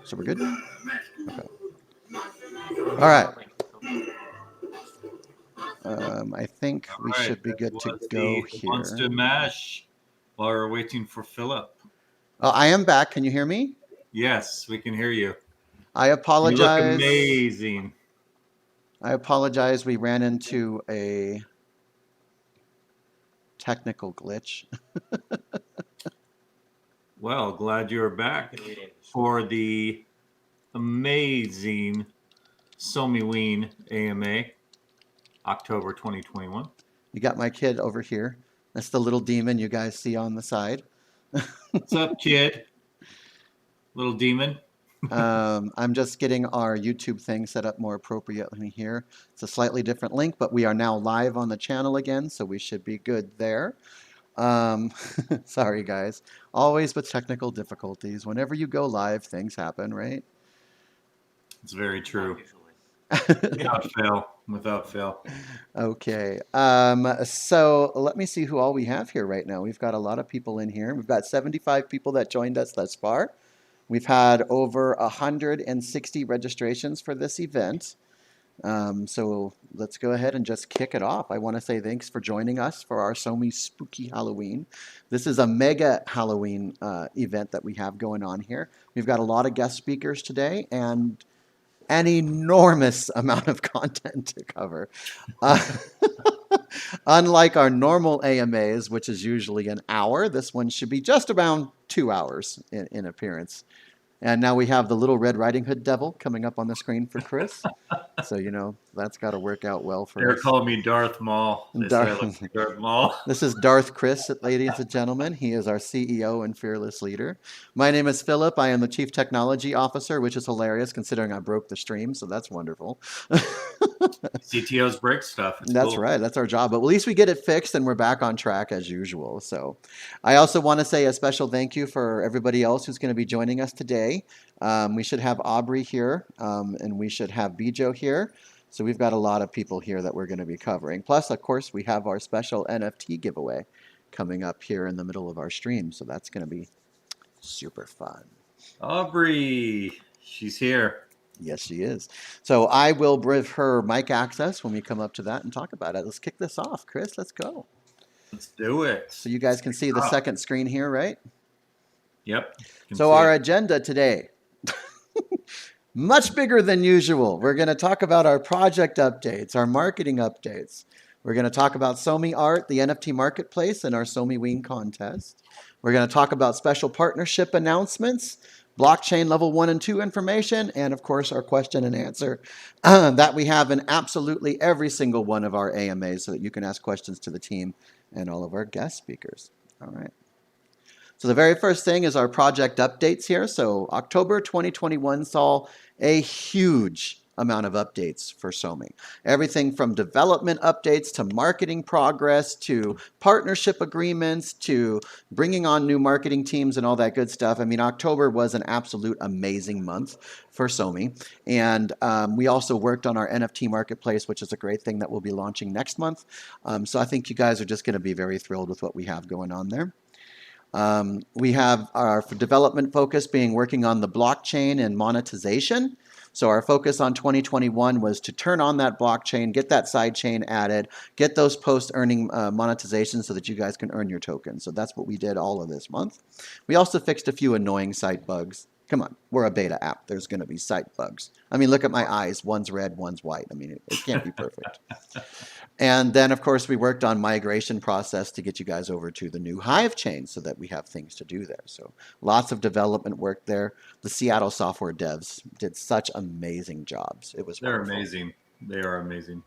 So we're good? Okay. All right. I think All we right, should be that good to was go the Monster here. Mash while we're waiting for Philip. Oh, I am back. Can you hear me? Yes, we can hear you. I You look apologize. amazing. I apologize. We ran into a technical glitch. Well, glad you're back for the amazing SoMeeween AMA, October 2021. You got my kid over here. That's the little demon you guys see on the side. What's up, kid? Little demon. I'm just getting our YouTube thing set up more appropriately here. It's a slightly different link, but we are now live on the channel again, so we should be good there. Um, sorry, guys. Always with technical difficulties. Whenever you go live, things happen, right? It's very true. Without fail. Without fail. Okay. So let me see who all we have here right now. We've got a lot of people in here. We've got 75 people that joined us thus far. We've had over 160 registrations for this event. So let's go ahead and just kick it off. I want to say thanks for joining us for our SoMe Spooky Halloween. This is a mega Halloween event that we have going on here. We've got a lot of guest speakers today and an enormous amount of content to cover. Uh, Unlike our normal AMAs, which is usually an hour, this one should be just around 2 hours in appearance. And now we have the little Red Riding Hood devil coming up on the screen for Chris. So, that's got to work out well for They're us. calling me Darth Maul. They say I look Darth, like Darth Maul. this is Darth Chris, ladies and gentlemen. He is our CEO and fearless leader. My name is Philip. I am the Chief Technology Officer, which is hilarious considering I broke the stream, so that's wonderful. CTOs break stuff. It's That's cool. right. That's our job. But at least we get it fixed and we're back on track as usual. So I also want to say a special thank you for everybody else who's going to be joining us today. We should have Aubrey here and we should have Bijo here. So we've got a lot of people here that we're going to be covering. Plus, of course, we have our special NFT giveaway coming up here in the middle of our stream. So that's going to be super fun. Aubrey, she's here. Yes, she is. So I will give her mic access when we come up to that and talk about it. Let's kick this off. Chris, let's go. Let's do it. So you guys can see the second screen here, right? Yep. So our agenda today, much bigger than usual. We're going to talk about our project updates, our marketing updates. We're going to talk about SoMe Art, the NFT marketplace, and our SoMeWeen contest. We're going to talk about special partnership announcements, blockchain level 1 and 2 information, and of course our question and answer that we have in absolutely every single one of our AMAs so that you can ask questions to the team and all of our guest speakers. All right. So the very first thing is our project updates here. So October 2021 saw a huge amount of updates for SoMe. Everything from development updates to marketing progress to partnership agreements to bringing on new marketing teams and all that good stuff. I mean, October was an absolute amazing month for SoMe. And we also worked on our NFT marketplace, which is a great thing that we'll be launching next month. So I think you guys are just going to be very thrilled with what we have going on there. We have our development focus being working on the blockchain and monetization. So our focus on 2021 was to turn on that blockchain, get that side chain added, get those post-earning monetization so that you guys can earn your tokens. So that's what we did all of this month. We also fixed a few annoying site bugs. Come on, we're a beta app. There's going to be site bugs. I mean, look at my eyes. One's red, one's white. I mean, it can't be perfect. And then, of course, we worked on migration process to get you guys over to the new Hive chain so that we have things to do there. So lots of development work there. The Seattle software devs did such amazing jobs. It was They're wonderful. amazing. They are amazing.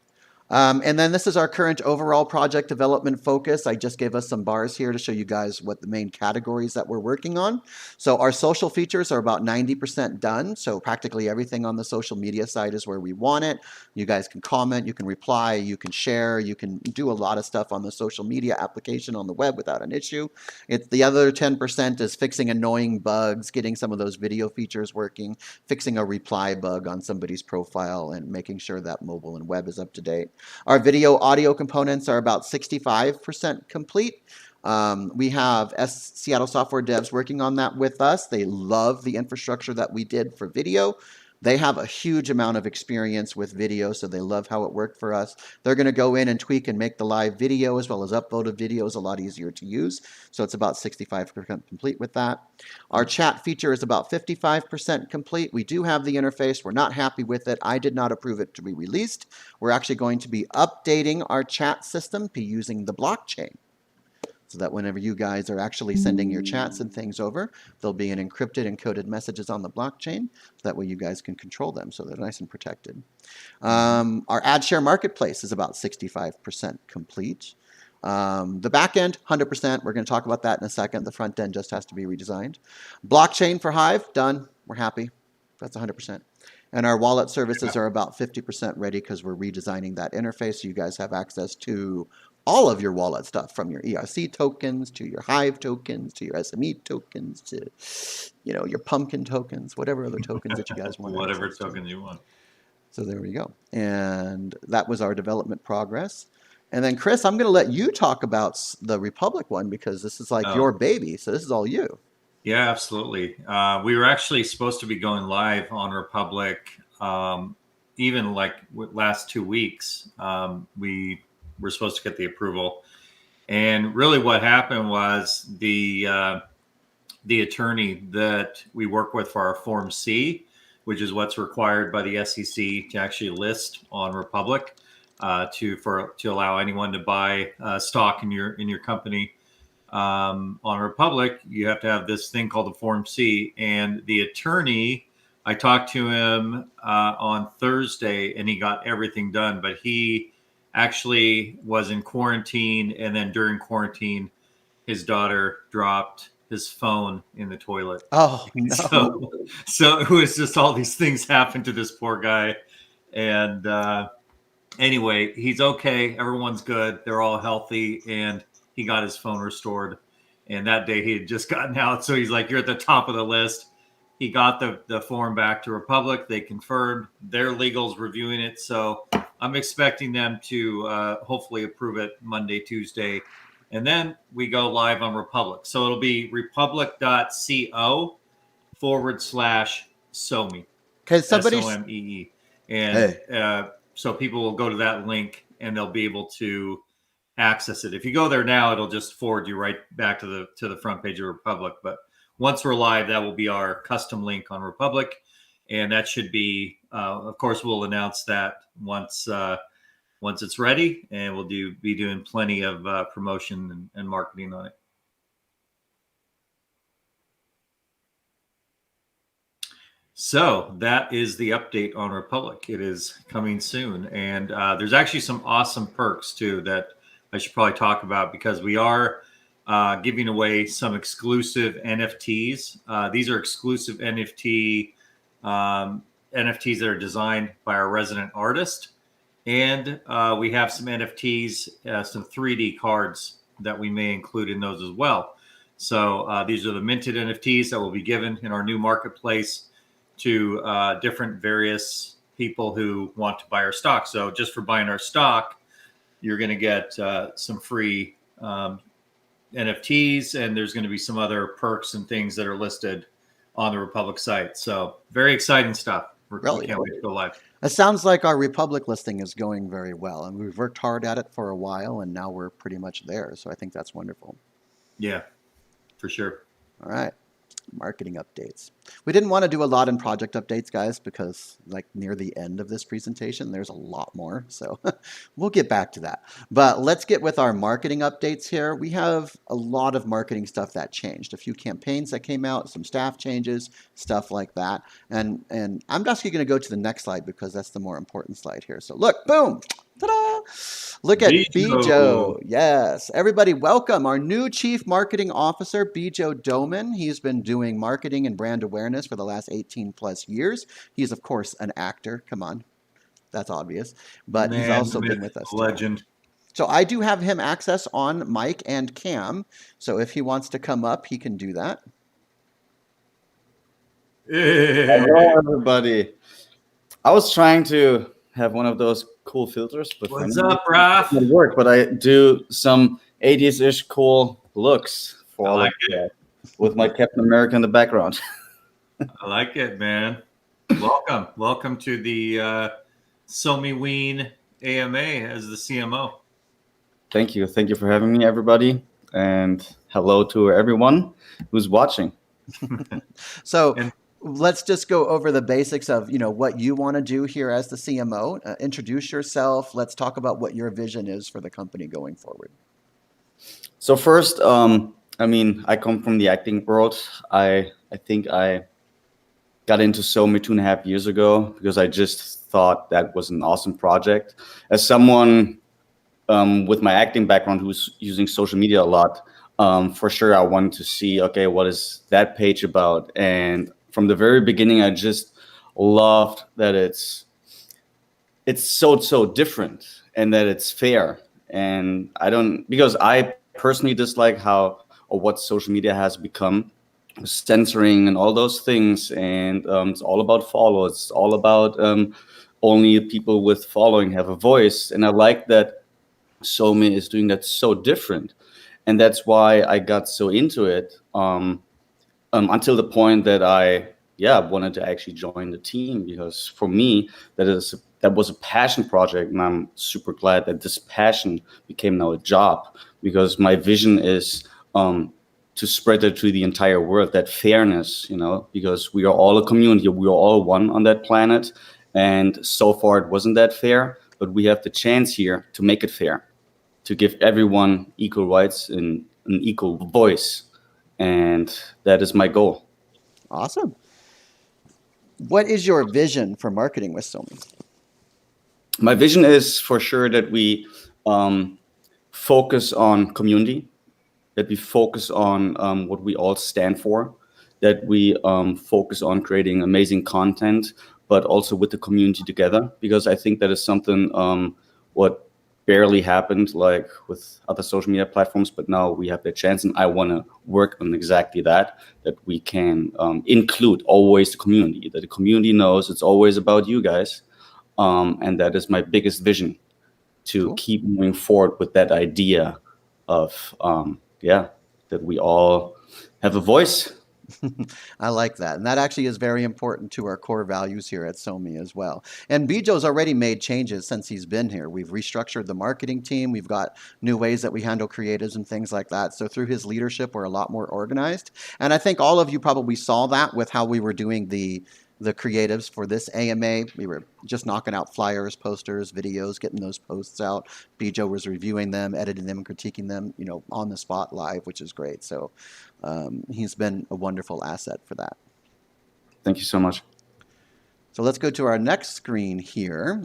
And then this is our current overall project development focus. I just gave us some bars here to show you guys what the main categories that we're working on. So our social features are about 90% done. So practically everything on the social media side is where we want it. You guys can comment, you can reply, you can share, you can do a lot of stuff on the social media application on the web without an issue. The other 10% is fixing annoying bugs, getting some of those video features working, fixing a reply bug on somebody's profile and making sure that mobile and web is up to date. Our video audio components are about 65% complete. We have Seattle software devs working on that with us. They love the infrastructure that we did for video. They have a huge amount of experience with video, so they love how it worked for us. They're going to go in and tweak and make the live video as well as uploaded videos a lot easier to use. So it's about 65% complete with that. Our chat feature is about 55% complete. We do have the interface. We're not happy with it. I did not approve it to be released. We're actually going to be updating our chat system to using the blockchain, so that whenever you guys are actually sending your chats and things over, there'll be an encrypted, encoded messages on the blockchain. So that way you guys can control them, so they're nice and protected. Our ad share marketplace is about 65% complete. The back end, 100%. We're going to talk about that in a second. The front end just has to be redesigned. Blockchain for Hive, done. We're happy. That's 100%. And our wallet services are about 50% ready because we're redesigning that interface so you guys have access to all of your wallet stuff, from your ERC tokens to your Hive tokens to your SME tokens to, your pumpkin tokens, whatever other tokens that you guys want. Whatever token you want. So there we go. And that was our development progress. And then Chris, I'm going to let you talk about the Republic one because this is like your baby. So this is all you. Yeah, absolutely. We were actually supposed to be going live on Republic even like last 2 weeks. We were supposed to get the approval. And really what happened was the attorney that we work with for our Form C, which is what's required by the SEC to actually list on Republic, to allow anyone to buy stock in your company. On Republic, you have to have this thing called the Form C. And the attorney, I talked to him on Thursday, and he got everything done. But he actually was in quarantine, and then during quarantine, his daughter dropped his phone in the toilet. Oh, no. So it was just all these things happened to this poor guy. And anyway, he's okay. Everyone's good. They're all healthy. And he got his phone restored. And that day he had just gotten out. So he's like, you're at the top of the list. He got the form back to Republic. They confirmed. Their legal's reviewing it. So I'm expecting them to hopefully approve it Monday, Tuesday. And then we go live on Republic. So it'll be republic.co/SoMe. Because somebody's SOMEE. And so people will go to that link and they'll be able to access it. If you go there now, it'll just forward you right back to the front page of Republic. But once we're live, that will be our custom link on Republic. And that should be, of course, we'll announce that once it's ready, and we'll be doing plenty of promotion and marketing on it. So that is the update on Republic. It is coming soon, and there's actually some awesome perks too that I should probably talk about, because we are giving away some exclusive NFTs. These are exclusive NFTs that are designed by our resident artist. And we have some NFTs, some 3D cards that we may include in those as well. So these are the minted NFTs that will be given in our new marketplace to different various people who want to buy our stock. So just for buying our stock, you're going to get some free NFTs, and there's going to be some other perks and things that are listed on the Republic site. So very exciting stuff. Really? We can't wait to go live. It sounds like our Republic listing is going very well, and we've worked hard at it for a while, and now we're pretty much there. So I think that's wonderful. Yeah, for sure. All right. Marketing updates. We didn't want to do a lot in project updates, guys, because like near the end of this presentation, there's a lot more. So we'll get back to that. But let's get with our marketing updates here. We have a lot of marketing stuff that changed. A few campaigns that came out, some staff changes, stuff like that. And I'm actually going to go to the next slide because that's the more important slide here. So look, boom. Ta-da! Look at Bijo. Yes. Everybody, welcome our new Chief Marketing Officer, Bijo Doman. He's been doing marketing and brand awareness for the last 18 plus years. He's, of course, an actor. Come on. That's obvious. But he's also been with us. Legend. So I do have him access on mic and cam. So if he wants to come up, he can do that. Hello, everybody. I was trying to have one of those cool filters, but what's up, Raph? It doesn't work, but I do some 80s-ish cool looks for I all like of that with my Captain America in the background. I like it, man. Welcome to the SoMeeween AMA as the CMO. Thank you for having me, everybody, and hello to everyone who's watching. So And let's just go over the basics of what you want to do here as the CMO. Introduce yourself. Let's talk about what your vision is for the company going forward. So first, I come from the acting world. I think I got into SoMe 2.5 years ago because I just thought that was an awesome project. As someone with my acting background who's using social media a lot, for sure I wanted to see, okay, what is that page about? And from the very beginning, I just loved that it's so different and that it's fair. And because I personally dislike how or what social media has become, censoring and all those things. And it's all about followers. It's all about only people with following have a voice. And I like that SoMe is doing that so different. And that's why I got so into it until the point that I wanted to actually join the team, because for me that was a passion project, and I'm super glad that this passion became now a job, because my vision is to spread it to the entire world, that fairness, because we are all a community, we are all one on that planet, and so far it wasn't that fair, but we have the chance here to make it fair, to give everyone equal rights and an equal voice. And that is my goal. Awesome. What is your vision for marketing with SoMe? My vision is for sure that we focus on community, that we focus on what we all stand for, that we focus on creating amazing content, but also with the community together, because I think that is something what barely happened like with other social media platforms, but now we have the chance, and I want to work on exactly that we can include always the community, that the community knows it's always about you guys, and that is my biggest vision, to Cool. keep moving forward with that idea of that we all have a voice. I like that. And that actually is very important to our core values here at SoMe as well. And Bijo's already made changes since he's been here. We've restructured the marketing team. We've got new ways that we handle creatives and things like that. So through his leadership, we're a lot more organized. And I think all of you probably saw that with how we were doing the creatives for this AMA. We were just knocking out flyers, posters, videos, getting those posts out. Bijo was reviewing them, editing them, and critiquing them, on the spot live, which is great. So he's been a wonderful asset for that. Thank you so much. So let's go to our next screen here.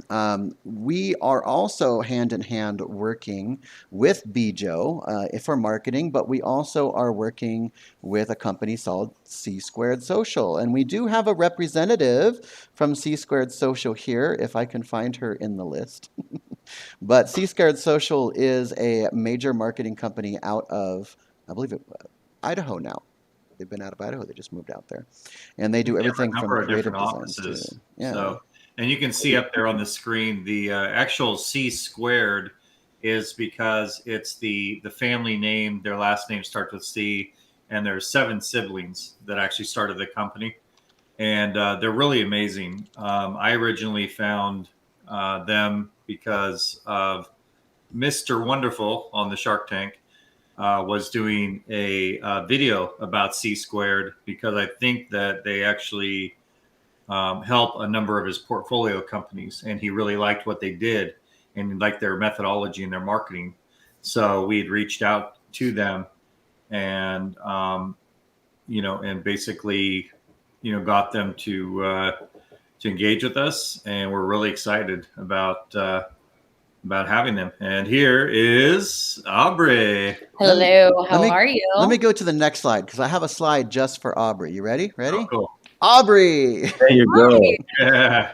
We are also hand in hand working with Bijo for marketing, but we also are working with a company called C Squared Social. And we do have a representative from C Squared Social here, if I can find her in the list. But C Squared Social is a major marketing company out of, I believe, Idaho now. They've been out of Idaho. They just moved out there, and they do everything from creative designs to So, and you can see up there on the screen the actual C Squared is because it's the family name. Their last name starts with C, and there's 7 siblings that actually started the company, and they're really amazing. I originally found them because of Mr. Wonderful on the Shark Tank. Was doing a video about C Squared, because I think that they actually help a number of his portfolio companies, and he really liked what they did and liked their methodology and their marketing. So we had reached out to them, and and basically, got them to engage with us, and we're really excited about having them. And here is Aubrey. Hello, how are you? Let me go to the next slide, because I have a slide just for Aubrey. You ready? Oh, cool. Aubrey! There you go. Yeah.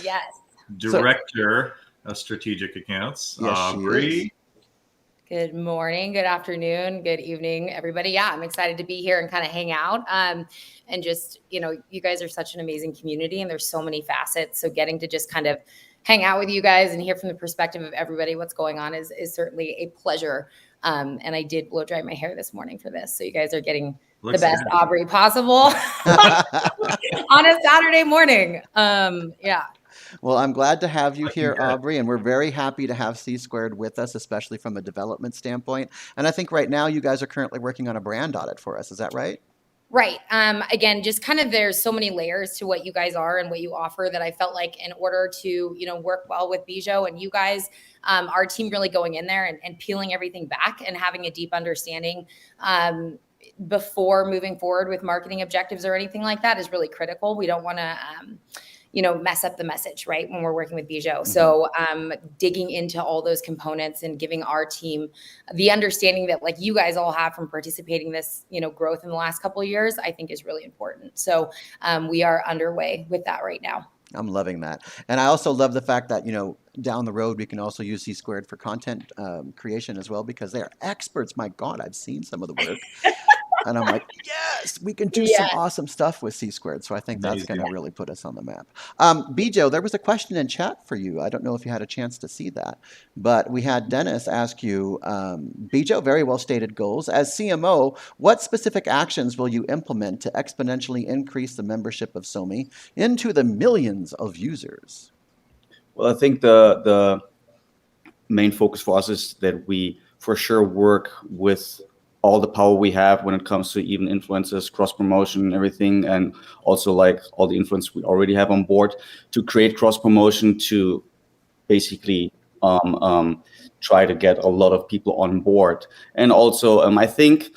Yes. Director of Strategic Accounts, Yes, Aubrey. she is. Good morning, good afternoon, good evening, everybody. Yeah, I'm excited to be here and kind of hang out. And just, you guys are such an amazing community, and there's so many facets. So getting to just kind of hang out with you guys and hear from the perspective of everybody what's going on is certainly a pleasure. And I did blow dry my hair this morning for this. So you guys are getting Looks the best good. Aubrey possible on a Saturday morning. Yeah. Well, I'm glad to have you Looking here, good. Aubrey, and we're very happy to have C Squared with us, especially from a development standpoint. And I think right now you guys are currently working on a brand audit for us. Is that right? Right. Again, just kind of there's so many layers to what you guys are and what you offer that I felt like in order to, work well with Bijou and you guys, our team really going in there and peeling everything back and having a deep understanding before moving forward with marketing objectives or anything like that is really critical. We don't want to, mess up the message, right, when we're working with Bijou. Mm-hmm. So digging into all those components and giving our team the understanding that like you guys all have from participating in this, growth in the last couple of years, I think is really important. So we are underway with that right now. I'm loving that. And I also love the fact that, down the road, we can also use C Squared for content creation as well, because they are experts. My God, I've seen some of the work. And I'm like, yes, we can do some awesome stuff with C Squared. So I think that's going to really put us on the map. Bijou, there was a question in chat for you. I don't know if you had a chance to see that, but we had Dennis ask you, Bijou, very well stated goals. As CMO, what specific actions will you implement to exponentially increase the membership of SoMe into the millions of users? Well, I think the main focus for us is that we for sure work with all the power we have when it comes to even influencers, cross promotion and everything, and also like all the influence we already have on board to create cross promotion to basically try to get a lot of people on board. And also I think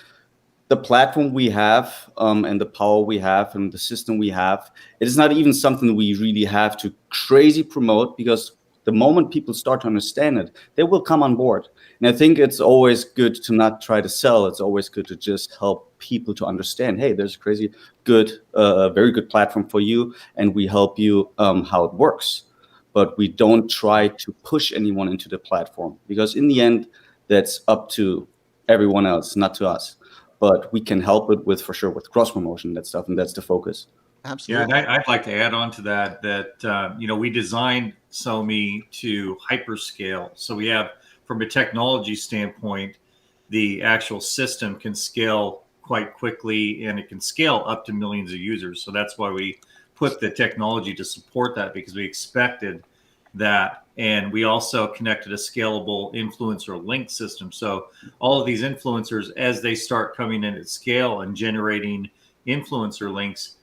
the platform we have and the power we have and the system we have, it is not even something we really have to crazy promote, because the moment people start to understand it, they will come on board. And I think it's always good to not try to sell. It's always good to just help people to understand, hey, there's a crazy good, very good platform for you, and we help you how it works. But we don't try to push anyone into the platform, because in the end, that's up to everyone else, not to us. But we can help it with, for sure, with cross promotion, that stuff, and that's the focus. Absolutely. Yeah, and I'd like to add on to that, we designed SoMe to hyperscale. So we have, from a technology standpoint, the actual system can scale quite quickly, and it can scale up to millions of users. So that's why we put the technology to support that, because we expected that. And we also connected a scalable influencer link system. So all of these influencers, as they start coming in at scale and generating influencer links,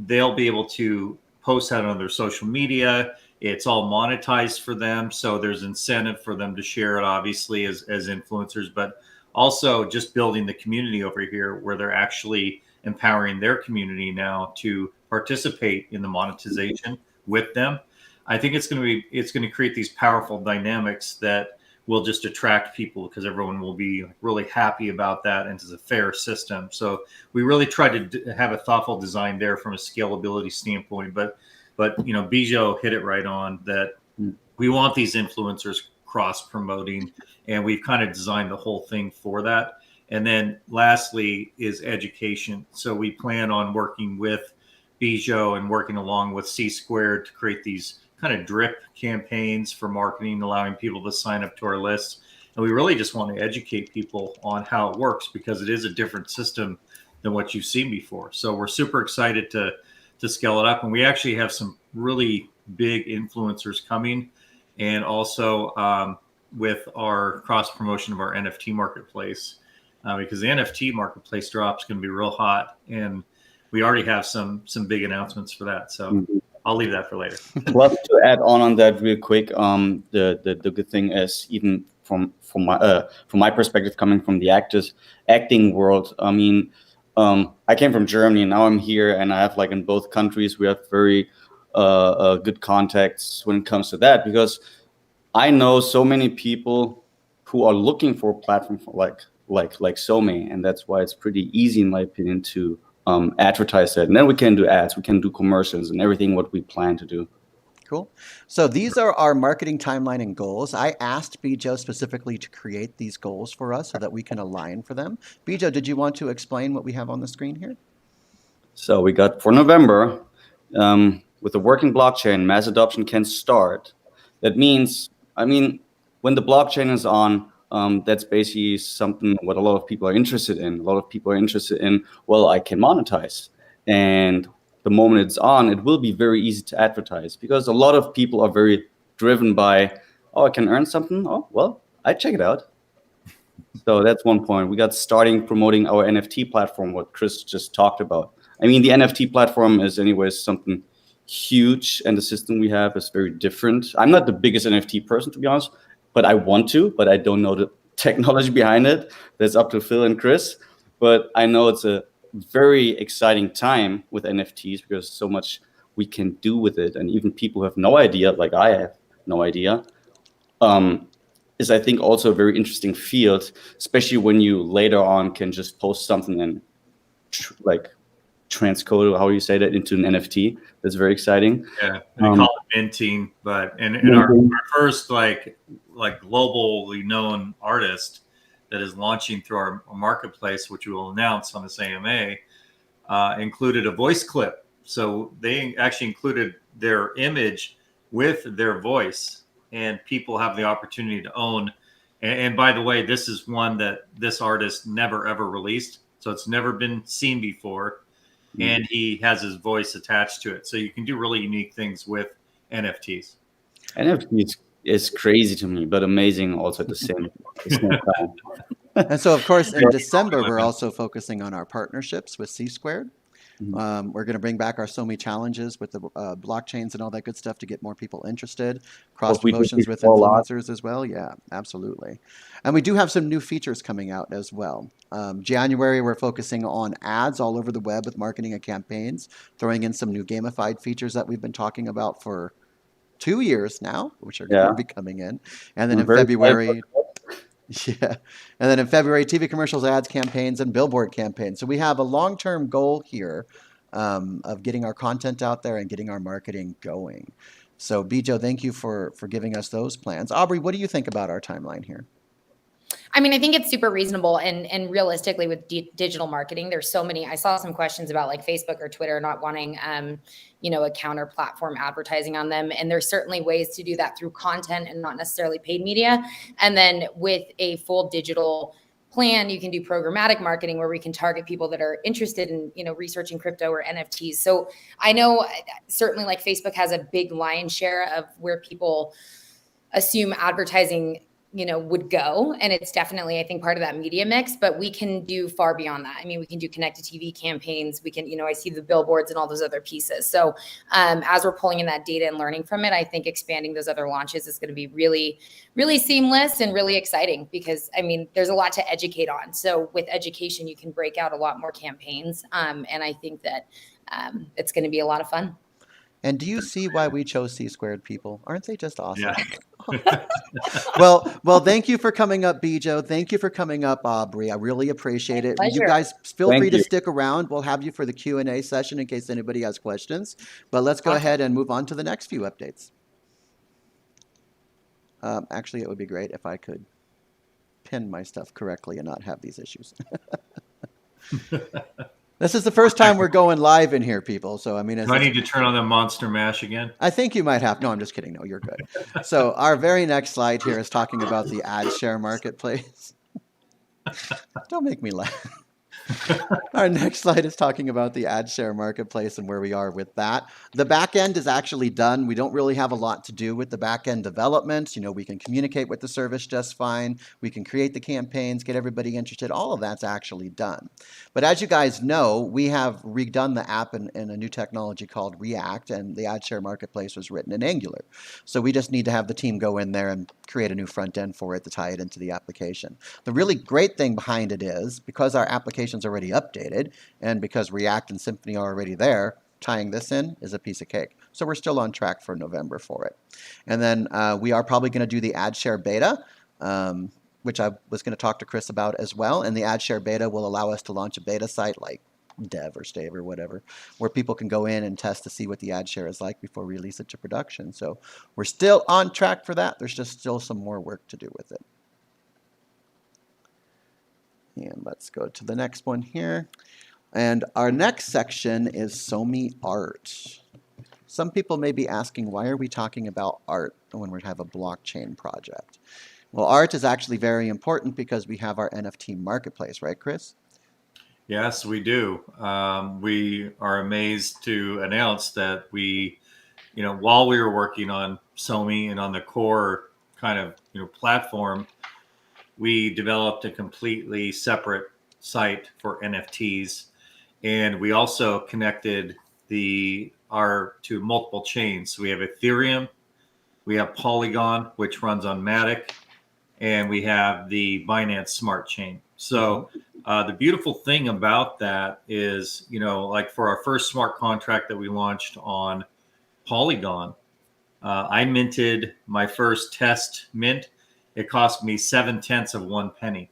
they'll be able to post that on their social media. It's all monetized for them. So there's incentive for them to share it, obviously, as influencers, but also just building the community over here where they're actually empowering their community now to participate in the monetization with them. I think it's going to create these powerful dynamics that will just attract people, because everyone will be really happy about that, and it's a fair system. So we really tried to have a thoughtful design there from a scalability standpoint. But Bijou hit it right on that we want these influencers cross promoting, and we've kind of designed the whole thing for that. And then lastly is education. So we plan on working with Bijou and working along with C Squared to create these kind of drip campaigns for marketing, allowing people to sign up to our list. And we really just want to educate people on how it works, because it is a different system than what you've seen before. So we're super excited to scale it up. And we actually have some really big influencers coming, and also with our cross promotion of our NFT marketplace, because the NFT marketplace drop is going to be real hot, and we already have some big announcements for that. So I'll leave that for later. Plus, to add on that real quick, the good thing is, even from my perspective, coming from the acting world, I mean, I came from Germany, and now I'm here, and I have, like, in both countries, we have very good contacts when it comes to that, because I know so many people who are looking for a platform for like SoMe, and that's why it's pretty easy, in my opinion, to advertise that. And then we can do ads, we can do commercials, and everything what we plan to do. Cool. So these are our marketing timeline and goals. I asked Bijou specifically to create these goals for us so that we can align for them. Bijou, did you want to explain what we have on the screen here? So we got for November, with the working blockchain, mass adoption can start. That means, I mean, when the blockchain is on, That's basically something what a lot of people are interested in. A lot of people are interested in, well, I can monetize. And the moment it's on, it will be very easy to advertise because a lot of people are very driven by, oh, I can earn something. Oh, well, I check it out. So that's one point. We got starting promoting our NFT platform, what Chris just talked about. I mean, the NFT platform is anyways something huge, and the system we have is very different. I'm not the biggest NFT person, to be honest, but I want to, but I don't know the technology behind it. That's up to Phil and Chris. But I know it's a very exciting time with NFTs because so much we can do with it. And even people who have no idea, like I have no idea, is I think also a very interesting field, especially when you later on can just post something and like transcode, how you say that, into an NFT. That's very exciting. Yeah, they call it minting, but and our first like globally known artist that is launching through our marketplace, which we will announce on this AMA, included a voice clip. So they actually included their image with their voice, and people have the opportunity to own. And by the way, this is one that this artist never ever released, so it's never been seen before. And he has his voice attached to it. So you can do really unique things with NFTs. NFTs is crazy to me, but amazing also at the same time. And so, of course, in December, we're also focusing on our partnerships with C Squared. We're going to bring back our SoMe challenges with the blockchains and all that good stuff to get more people interested. Cross promotions with influencers as well. Yeah, absolutely. And we do have some new features coming out as well. January, we're focusing on ads all over the web with marketing and campaigns, throwing in some new gamified features that we've been talking about for 2 years now, which are going to be coming in. And then in February, and then in February, TV commercials, ads, campaigns, and billboard campaigns. So we have a long-term goal here of getting our content out there and getting our marketing going. So Bijo, thank you for giving us those plans. Aubrey, what do you think about our timeline here? I mean, I think it's super reasonable and realistically with digital marketing, there's so many. I saw some questions about like Facebook or Twitter not wanting, a counter platform advertising on them. And there's certainly ways to do that through content and not necessarily paid media. And then with a full digital plan, you can do programmatic marketing where we can target people that are interested in, researching crypto or NFTs. So I know certainly like Facebook has a big lion's share of where people assume advertising would go. And it's definitely, I think, part of that media mix, but we can do far beyond that. I mean, we can do connected TV campaigns. We can, I see the billboards and all those other pieces. So as we're pulling in that data and learning from it, I think expanding those other launches is going to be really, really seamless and really exciting because, I mean, there's a lot to educate on. So with education, you can break out a lot more campaigns. And I think that it's going to be a lot of fun. And do you see why we chose C Squared people? Aren't they just awesome? Yeah. Well, thank you for coming up, Bijo. Thank you for coming up, Aubrey. I really appreciate it. Pleasure. You guys feel free to stick around. We'll have you for the Q&A session in case anybody has questions. But let's go ahead and move on to the next few updates. Actually, it would be great if I could pin my stuff correctly and not have these issues. This is the first time we're going live in here, people. So, I mean, do I need to turn on the Monster Mash again? I think you might have. No, I'm just kidding. No, you're good. So our very next slide here is talking about the ad share marketplace. Don't make me laugh. Our next slide is talking about the ad share marketplace and where we are with that. The back end is actually done. We don't really have a lot to do with the back end development. We can communicate with the service just fine. We can create the campaigns, get everybody interested. All of that's actually done. But as you guys know, we have redone the app in a new technology called React, and the ad share marketplace was written in Angular. So we just need to have the team go in there and create a new front end for it to tie it into the application. The really great thing behind it is because our application's already updated and because React and Symfony are already there, tying this in is a piece of cake. So we're still on track for November for it. And then we are probably going to do the ad share beta, which I was going to talk to Chris about as well. And the ad share beta will allow us to launch a beta site like Dev or Stave or whatever, where people can go in and test to see what the ad share is like before we release it to production. So we're still on track for that. There's just still some more work to do with it. And let's go to the next one here. And our next section is SoMe Art. Some people may be asking, why are we talking about art when we have a blockchain project? Well, art is actually very important because we have our NFT marketplace, right, Chris? Yes, we do. We are amazed to announce that while we were working on SoMe and on the core kind of, platform, we developed a completely separate site for NFTs, and we also connected our to multiple chains. So we have Ethereum, we have Polygon, which runs on Matic, and we have the Binance Smart Chain. So the beautiful thing about that is, like for our first smart contract that we launched on Polygon, I minted my first test mint. It cost me 7/10 of 1 penny.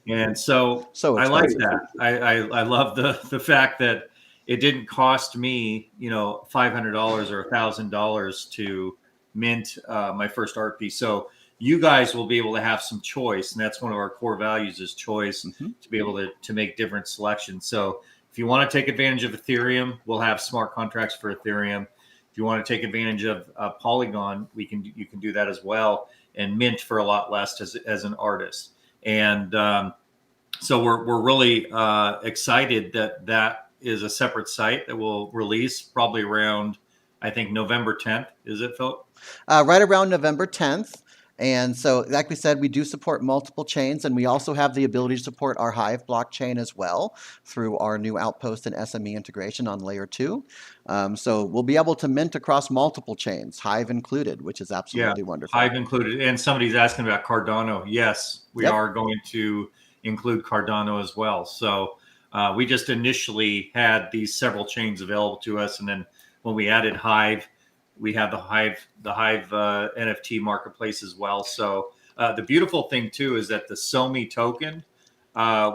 And so So I like expensive. that. I love the fact that it didn't cost me, $500 or $1,000 to mint my first art piece. So you guys will be able to have some choice, and that's one of our core values is choice, to be able to make different selections. So if you want to take advantage of Ethereum, we'll have smart contracts for Ethereum. If you want to take advantage of Polygon, you can do that as well and mint for a lot less as an artist. And so we're really excited that is a separate site that will release probably around, I think, November 10th. Is it, Philip? Right around November 10th. And so, like we said, we do support multiple chains, and we also have the ability to support our Hive blockchain as well through our new Outpost and SME integration on layer 2. So we'll be able to mint across multiple chains, Hive included, which is Yeah, absolutely wonderful. Hive included. And somebody's asking about Cardano. Yes, we Yep. are going to include Cardano as well. So we just initially had these several chains available to us, and then when we added Hive, we have the Hive NFT marketplace as well. So the beautiful thing too is that the SoMe token,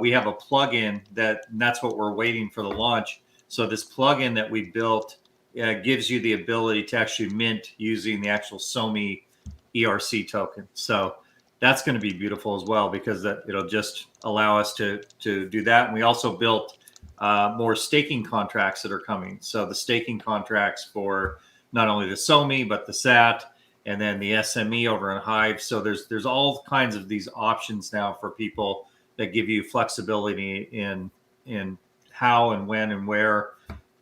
we have a plugin that's what we're waiting for the launch. So this plugin that we built gives you the ability to actually mint using the actual SoMe ERC token. So that's going to be beautiful as well, because it'll just allow us to do that. And we also built more staking contracts that are coming. So the staking contracts for not only the SoMe but the SAT, and then the SME over in Hive. So there's all kinds of these options now for people that give you flexibility in how and when and where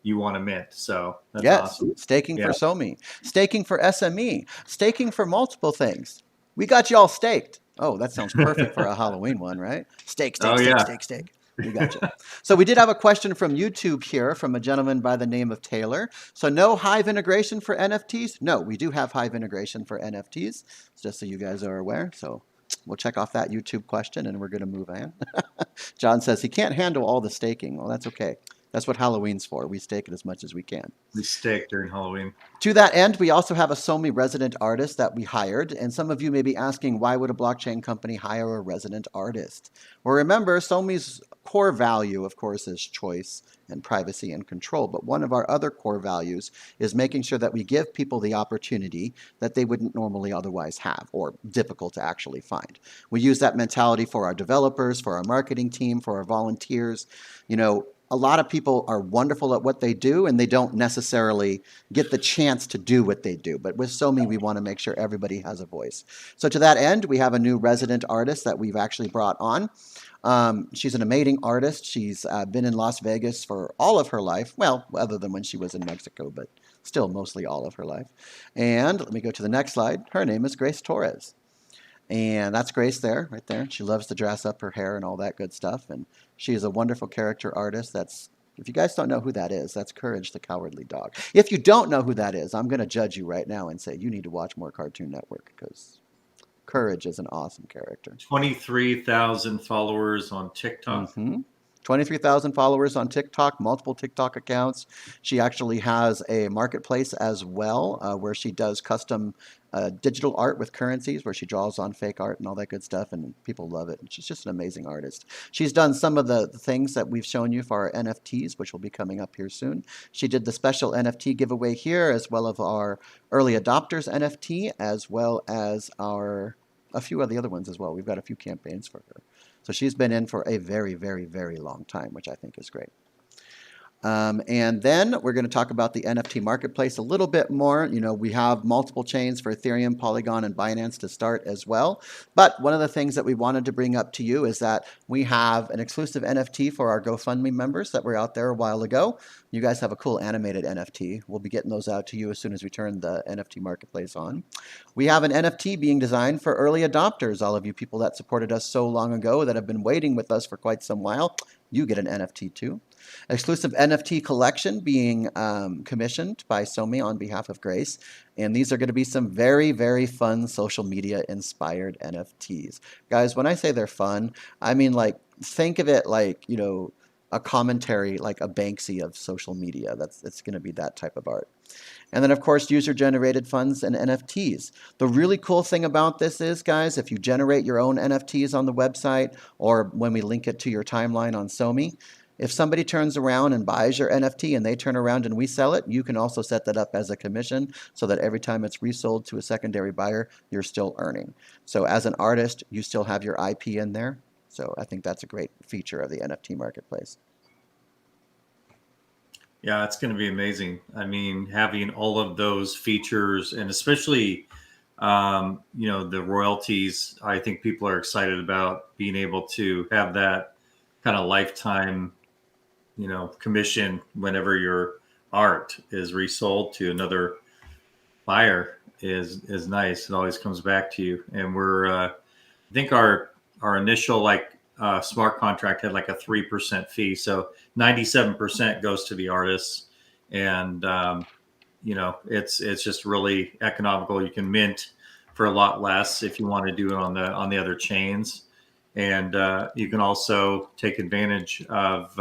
you want to mint. So that's awesome. Staking Yeah. for SoMe, staking for SME, staking for multiple things. We got you all staked. Oh, that sounds perfect for a Halloween one, right? Stake, stake, Oh, stake, yeah. stake, stake. We got you. So we did have a question from YouTube here from a gentleman by the name of Taylor. So no Hive integration for NFTs? No, we do have Hive integration for NFTs, just so you guys are aware. So we'll check off that YouTube question and we're going to move on. John says he can't handle all the staking. Well, that's okay. That's what Halloween's for. We stake it as much as we can. We stake during Halloween. To that end, we also have a SoMe resident artist that we hired. And some of you may be asking, why would a blockchain company hire a resident artist? Well, remember, SoMe's core value, of course, is choice and privacy and control. But one of our other core values is making sure that we give people the opportunity that they wouldn't normally otherwise have, or difficult to actually find. We use that mentality for our developers, for our marketing team, for our volunteers. A lot of people are wonderful at what they do, and they don't necessarily get the chance to do what they do. But with SoMe, we want to make sure everybody has a voice. So to that end, we have a new resident artist that we've actually brought on. She's an amazing artist. She's been in Las Vegas for all of her life. Well, other than when she was in Mexico, but still mostly all of her life. And let me go to the next slide. Her name is Grace Torres. And that's Grace there, right there. She loves to dress up her hair and all that good stuff. And she is a wonderful character artist. If you guys don't know who that is, that's Courage the Cowardly Dog. If you don't know who that is, I'm going to judge you right now and say you need to watch more Cartoon Network, because Courage is an awesome character. 23,000 followers on TikTok. Mm-hmm. 23,000 followers on TikTok, multiple TikTok accounts. She actually has a marketplace as well, where she does custom digital art with currencies, where she draws on fake art and all that good stuff, and people love it. She's just an amazing artist. She's done some of the things that we've shown you for our NFTs, which will be coming up here soon. She did the special NFT giveaway here, as well as our early adopters NFT, as well as a few of the other ones as well. We've got a few campaigns for her. So she's been in for a very, very, very long time, which I think is great. And then we're going to talk about the NFT marketplace a little bit more. You know, we have multiple chains for Ethereum, Polygon, and Binance to start as well. But one of the things that we wanted to bring up to you is that we have an exclusive NFT for our GoFundMe members that were out there a while ago. You guys have a cool animated NFT. We'll be getting those out to you as soon as we turn the NFT marketplace on. We have an NFT being designed for early adopters, all of you people that supported us so long ago that have been waiting with us for quite some while. You get an NFT too. Exclusive NFT collection being commissioned by SoMe on behalf of Grace. And these are going to be some very, very fun social media inspired NFTs. Guys, when I say they're fun, I mean, like, think of it like, you know, a commentary, like a Banksy of social media. It's going to be that type of art. And then, of course, user-generated funds and NFTs. The really cool thing about this is, guys, if you generate your own NFTs on the website or when we link it to your timeline on SoMe, if somebody turns around and buys your NFT and they turn around and we sell it, you can also set that up as a commission so that every time it's resold to a secondary buyer, you're still earning. So as an artist, you still have your IP in there. So I think that's a great feature of the NFT marketplace. Yeah, it's going to be amazing. I mean, having all of those features and especially, you know, the royalties, I think people are excited about being able to have that kind of lifetime, you know, commission whenever your art is resold to another buyer is nice. It always comes back to you. And we're, I think our initial smart contract had like a 3% fee. So 97% goes to the artists. And, you know, it's just really economical. You can mint for a lot less if you want to do it on the other chains. And you can also take advantage of,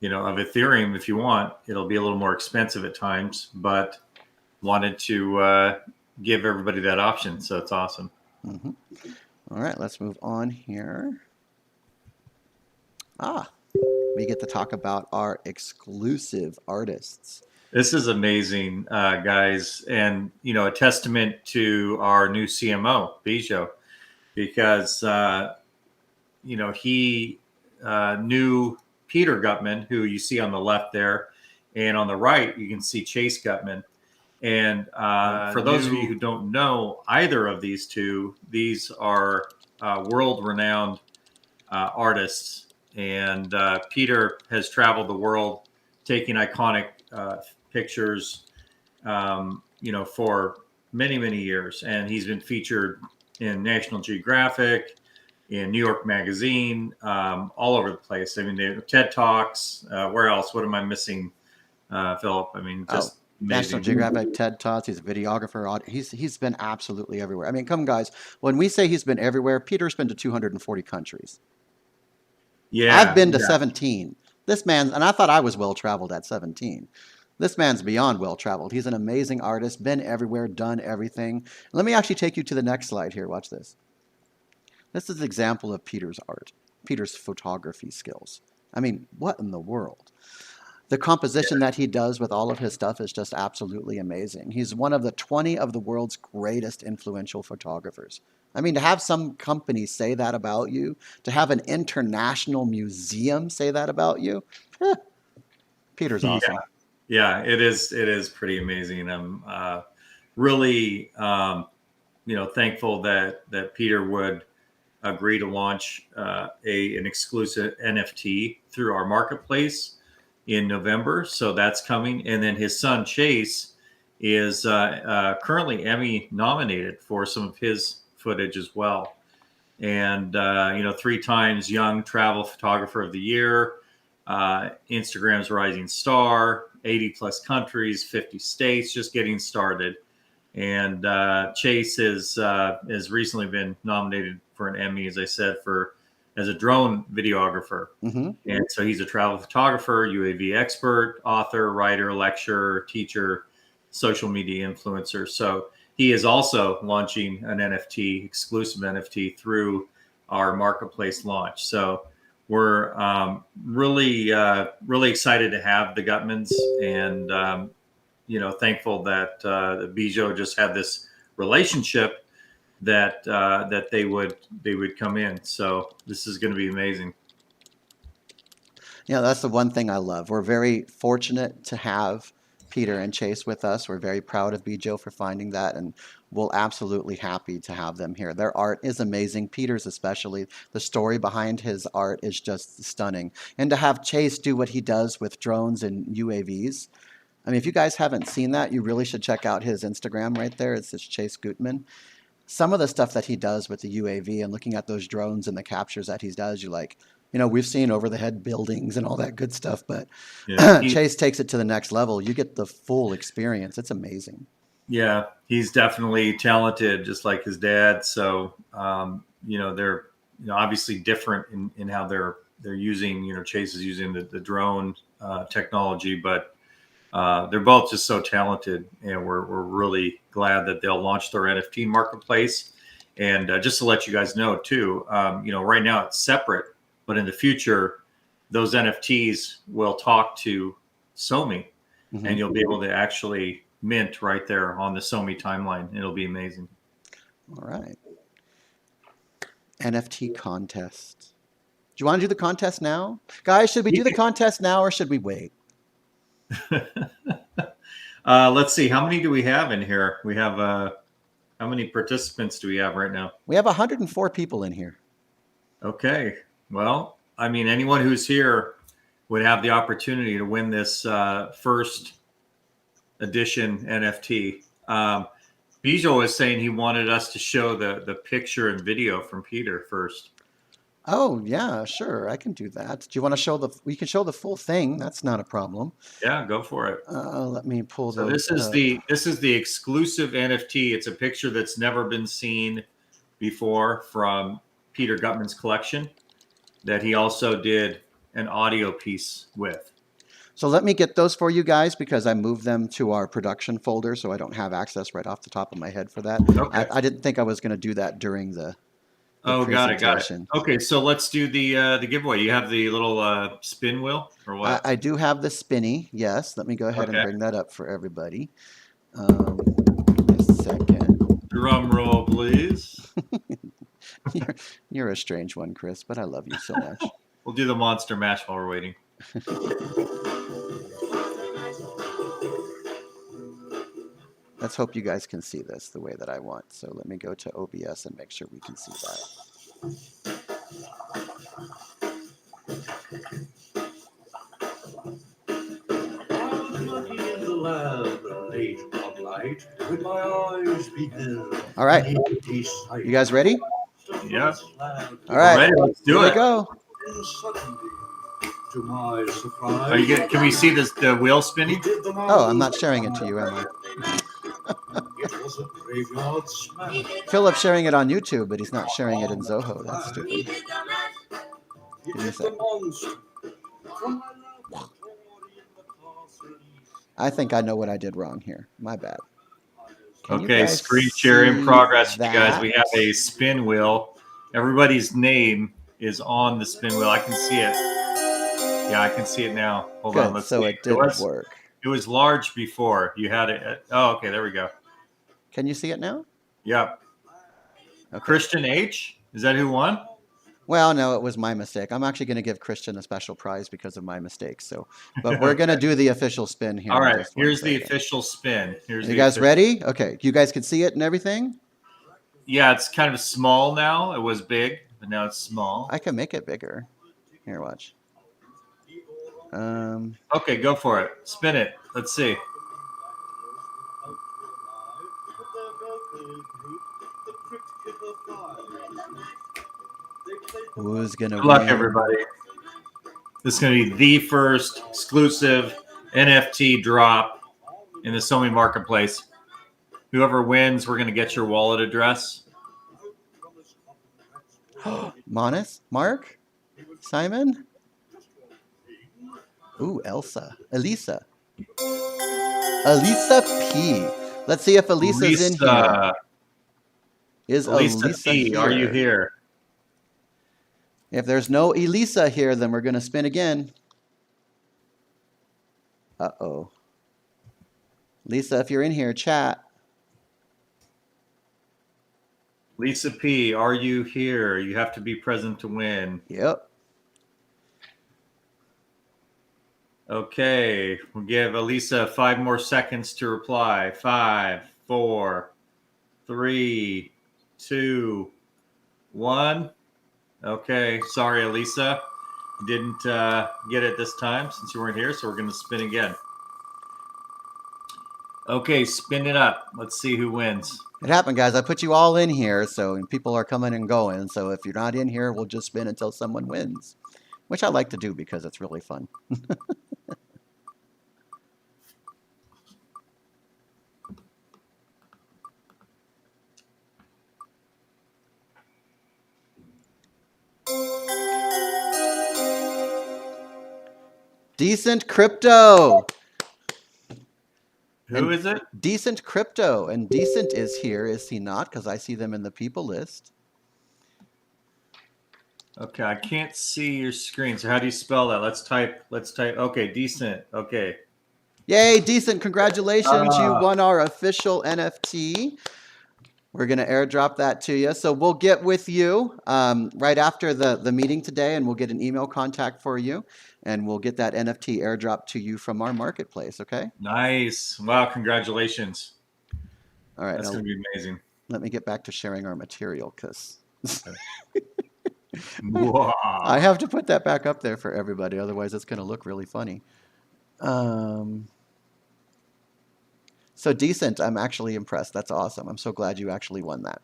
you know, of Ethereum if you want. It'll be a little more expensive at times, but wanted to give everybody that option. So it's awesome. Mm-hmm. All right, let's move on here. We get to talk about our exclusive artists. This is amazing, guys. And, you know, a testament to our new CMO, Bijo, because, you know, he knew Peter Gutman, who you see on the left there. And on the right, you can see Chase Gutman. And for those of you who don't know either of these two, these are world-renowned artists. And Peter has traveled the world taking iconic pictures, you know, for many, many years. And he's been featured in National Geographic, in New York Magazine, all over the place. I mean, TED Talks. Where else? What am I missing, Philip? I mean, just National Geographic, TED Talks. He's a videographer. He's been absolutely everywhere. I mean, come guys, when we say he's been everywhere, Peter's been to 240 countries. Yeah, I've been to 17. This man, and I thought I was well traveled at 17. This man's beyond well traveled. He's an amazing artist, been everywhere, done everything. Let me actually take you to the next slide here. Watch this. This is an example of Peter's art, Peter's photography skills. I mean, what in the world? The composition that he does with all of his stuff is just absolutely amazing. He's one of the 20 of the world's greatest influential photographers. I mean, to have some company say that about you, to have an international museum say that about you, Peter's awesome. Yeah, it is pretty amazing. I'm really, you know, thankful that Peter would agree to launch an exclusive NFT through our marketplace in November. So that's coming. And then his son, Chase, is currently Emmy nominated for some of his footage as well. And, you know, 3 times Young Travel Photographer of the Year, Instagram's Rising Star, 80 plus countries, 50 states, just getting started. And Chase has recently been nominated for an Emmy, as I said, as a drone videographer. Mm-hmm. And so he's a travel photographer, UAV expert, author, writer, lecturer, teacher, social media influencer. So he is also launching an NFT, exclusive NFT, through our marketplace launch. So we're really excited to have the Gutmans, and you know, thankful that Bijo just had this relationship that they would come in. So this is going to be amazing. Yeah, that's the one thing I love. We're very fortunate to have Peter and Chase with us. We're very proud of Bijo for finding that, and we'll absolutely happy to have them here. Their art is amazing. Peter's especially. The story behind his art is just stunning. And to have Chase do what he does with drones and UAVs. I mean, if you guys haven't seen that, you really should check out his Instagram right there. It's Chase Gutman. Some of the stuff that he does with the UAV and looking at those drones and the captures that he does, you like, we've seen over the head buildings and all that good stuff, but Yeah, Chase takes it to the next level. You get the full experience. It's amazing. yeah, he's definitely talented, just like his dad. So, they're obviously different in how they're using. Chase is using the drone technology, but they're both just so talented, and we're really glad that they'll launch their NFT marketplace. And just to let you guys know too, right now it's separate, but in the future, those NFTs will talk to SoMe, and you'll be able to actually mint right there on the SoMe timeline. It'll be amazing. All right. NFT contest. Do you want to do the contest now? Guys, should we do the contest now or should we wait? Let's see. How many do we have in here? We have how many participants do we have right now? We have 104 people in here. Okay. Well, I mean, anyone who's here would have the opportunity to win this first edition NFT. Bijo was saying he wanted us to show the picture and video from Peter first. Oh, yeah, sure. I can do that. Do you want to show we can show the full thing. That's not a problem. Yeah, go for it. Let me pull So those. this is the exclusive NFT. It's a picture that's never been seen before from Peter Gutman's collection that he also did an audio piece with. So let me get those for you guys because I moved them to our production folder, so I don't have access right off the top of my head for that. Okay. I didn't think I was going to do that during the Got it. presentation. Okay, so let's do the giveaway. You have the little spin wheel or what? I do have the spinny. Yes, let me go ahead and Okay. bring that up for everybody. A second. Drum roll, please. You're a strange one, Chris, but I love you so much. We'll do the monster mash while we're waiting. Let's hope you guys can see this the way that I want. So let me go to OBS and make sure we can see that. All right. You guys ready? Yeah. All right. Ready? Let's do Here it. we go. To my surprise, Are you can we see the wheel spinning? Oh, I'm not sharing it to you, am I? It was a graveyard smash. Philip's sharing it on YouTube, but he's not sharing it in Zoho. That's stupid. It me a is sec. the monster from my laboratory in the castle. I think I know what I did wrong here. My bad. Can you Okay, guys screen share in see progress, you guys. that? We have a spin wheel. Everybody's name is on the spin wheel. I can see it. Yeah, I can see it now. Hold on, Good. let's So see. it did work. It was large before. You had it. Oh, okay, there we go. Can you see it now? Yep. Okay. Christian H. Is that who won? Well, no, it was my mistake. I'm actually going to give Christian a special prize because of my mistake. So, but we're going to do the official spin here. All in right, just one here's the second. official spin. Here's You the guys official- ready? Okay. You guys can see it and everything? Yeah, it's kind of small now. It was big, but now it's small. I can make it bigger. Here, watch. Okay, go for it. Spin it. Let's see. Who's going to Good luck, win? everybody. This is going to be the first exclusive NFT drop in the SoMe marketplace. Whoever wins, we're going to get your wallet address. Monis? Mark? Simon? Ooh, Elsa. Elisa. Elisa P. Let's see if Elisa's in here. Is Elisa Elisa P, here? are you here? If there's no Elisa here, then we're going to spin again. Uh-oh. Lisa, if you're in here, chat. Lisa P, are you here? You have to be present to win. Yep. Okay, we'll give Elisa 5 more seconds to reply. 5, 4, 3, 2, 1. Okay, sorry, Elisa. You didn't get it this time since you weren't here, so we're going to spin again. Okay, spin it up. Let's see who wins. It happened, guys. I put you all in here, so people are coming and going. So if you're not in here, we'll just spin until someone wins, which I like to do because it's really fun. Decent Crypto. Who is it? Decent Crypto. And Decent is here, is he not? Because I see them in the people list. Okay, I can't see your screen. So how do you spell that? Let's type. Okay, Decent. Okay. Yay, Decent. Congratulations. You won our official NFT. We're going to airdrop that to you. So we'll get with you right after the meeting today, and we'll get an email contact for you, and we'll get that NFT airdrop to you from our marketplace, okay? Nice. Wow, congratulations. All right. That's Now, going to be amazing. let me get back to sharing our material because Wow. I have to put that back up there for everybody. Otherwise, it's going to look really funny. So Decent, I'm actually impressed. That's awesome. I'm so glad you actually won that.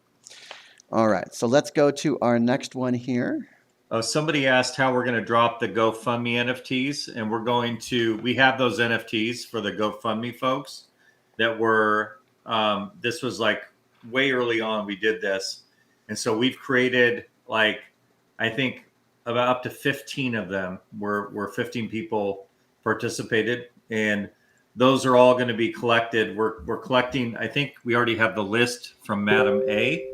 All right, so let's go to our next one here. Oh, somebody asked how we're going to drop the GoFundMe NFTs, and we have those NFTs for the GoFundMe folks that were, this was like way early on we did this. And so we've created I think about up to 15 of them where 15 people participated, and those are all going to be collected. We're collecting, I think we already have the list from Madam A.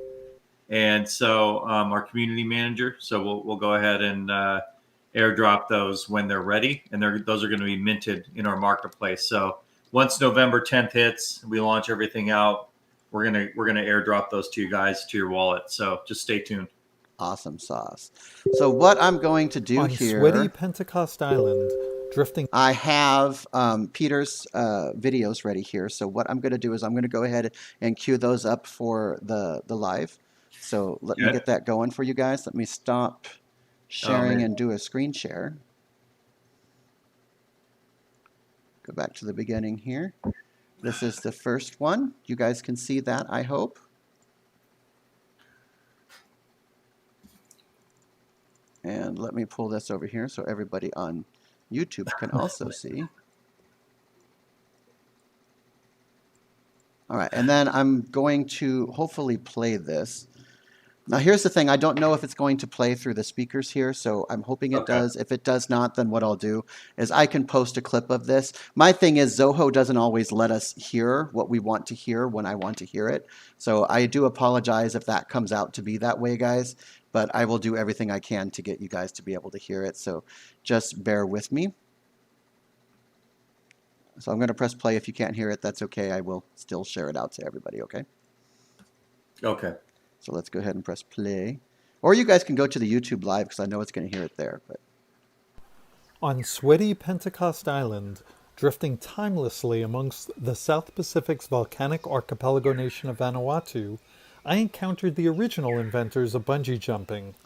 And so our community manager, so we'll go ahead and airdrop those when they're ready, and those are going to be minted in our marketplace. So once November 10th hits, we launch everything out. We're gonna airdrop those to you guys to your wallet. So just stay tuned. Awesome sauce. So what I'm going to do On here, Sweaty Pentecost Island, drifting. I have Peter's videos ready here. So what I'm going to do is I'm going to go ahead and queue those up for the live. So let me get that going for you guys. Let me stop sharing and do a screen share. Go back to the beginning here. This is the first one. You guys can see that, I hope. And let me pull this over here so everybody on YouTube can also see. All right, and then I'm going to hopefully play this. Now, here's the thing. I don't know if it's going to play through the speakers here, so I'm hoping it does. If it does not, then what I'll do is I can post a clip of this. My thing is Zoho doesn't always let us hear what we want to hear when I want to hear it. So I do apologize if that comes out to be that way, guys. But I will do everything I can to get you guys to be able to hear it. So just bear with me. So I'm going to press play. If you can't hear it, that's okay. I will still share it out to everybody, okay? Okay. So let's go ahead and press play. Or you guys can go to the YouTube live because I know it's going to hear it there. But On Sweaty Pentecost Island, drifting timelessly amongst the South Pacific's volcanic archipelago nation of Vanuatu, I encountered the original inventors of bungee jumping,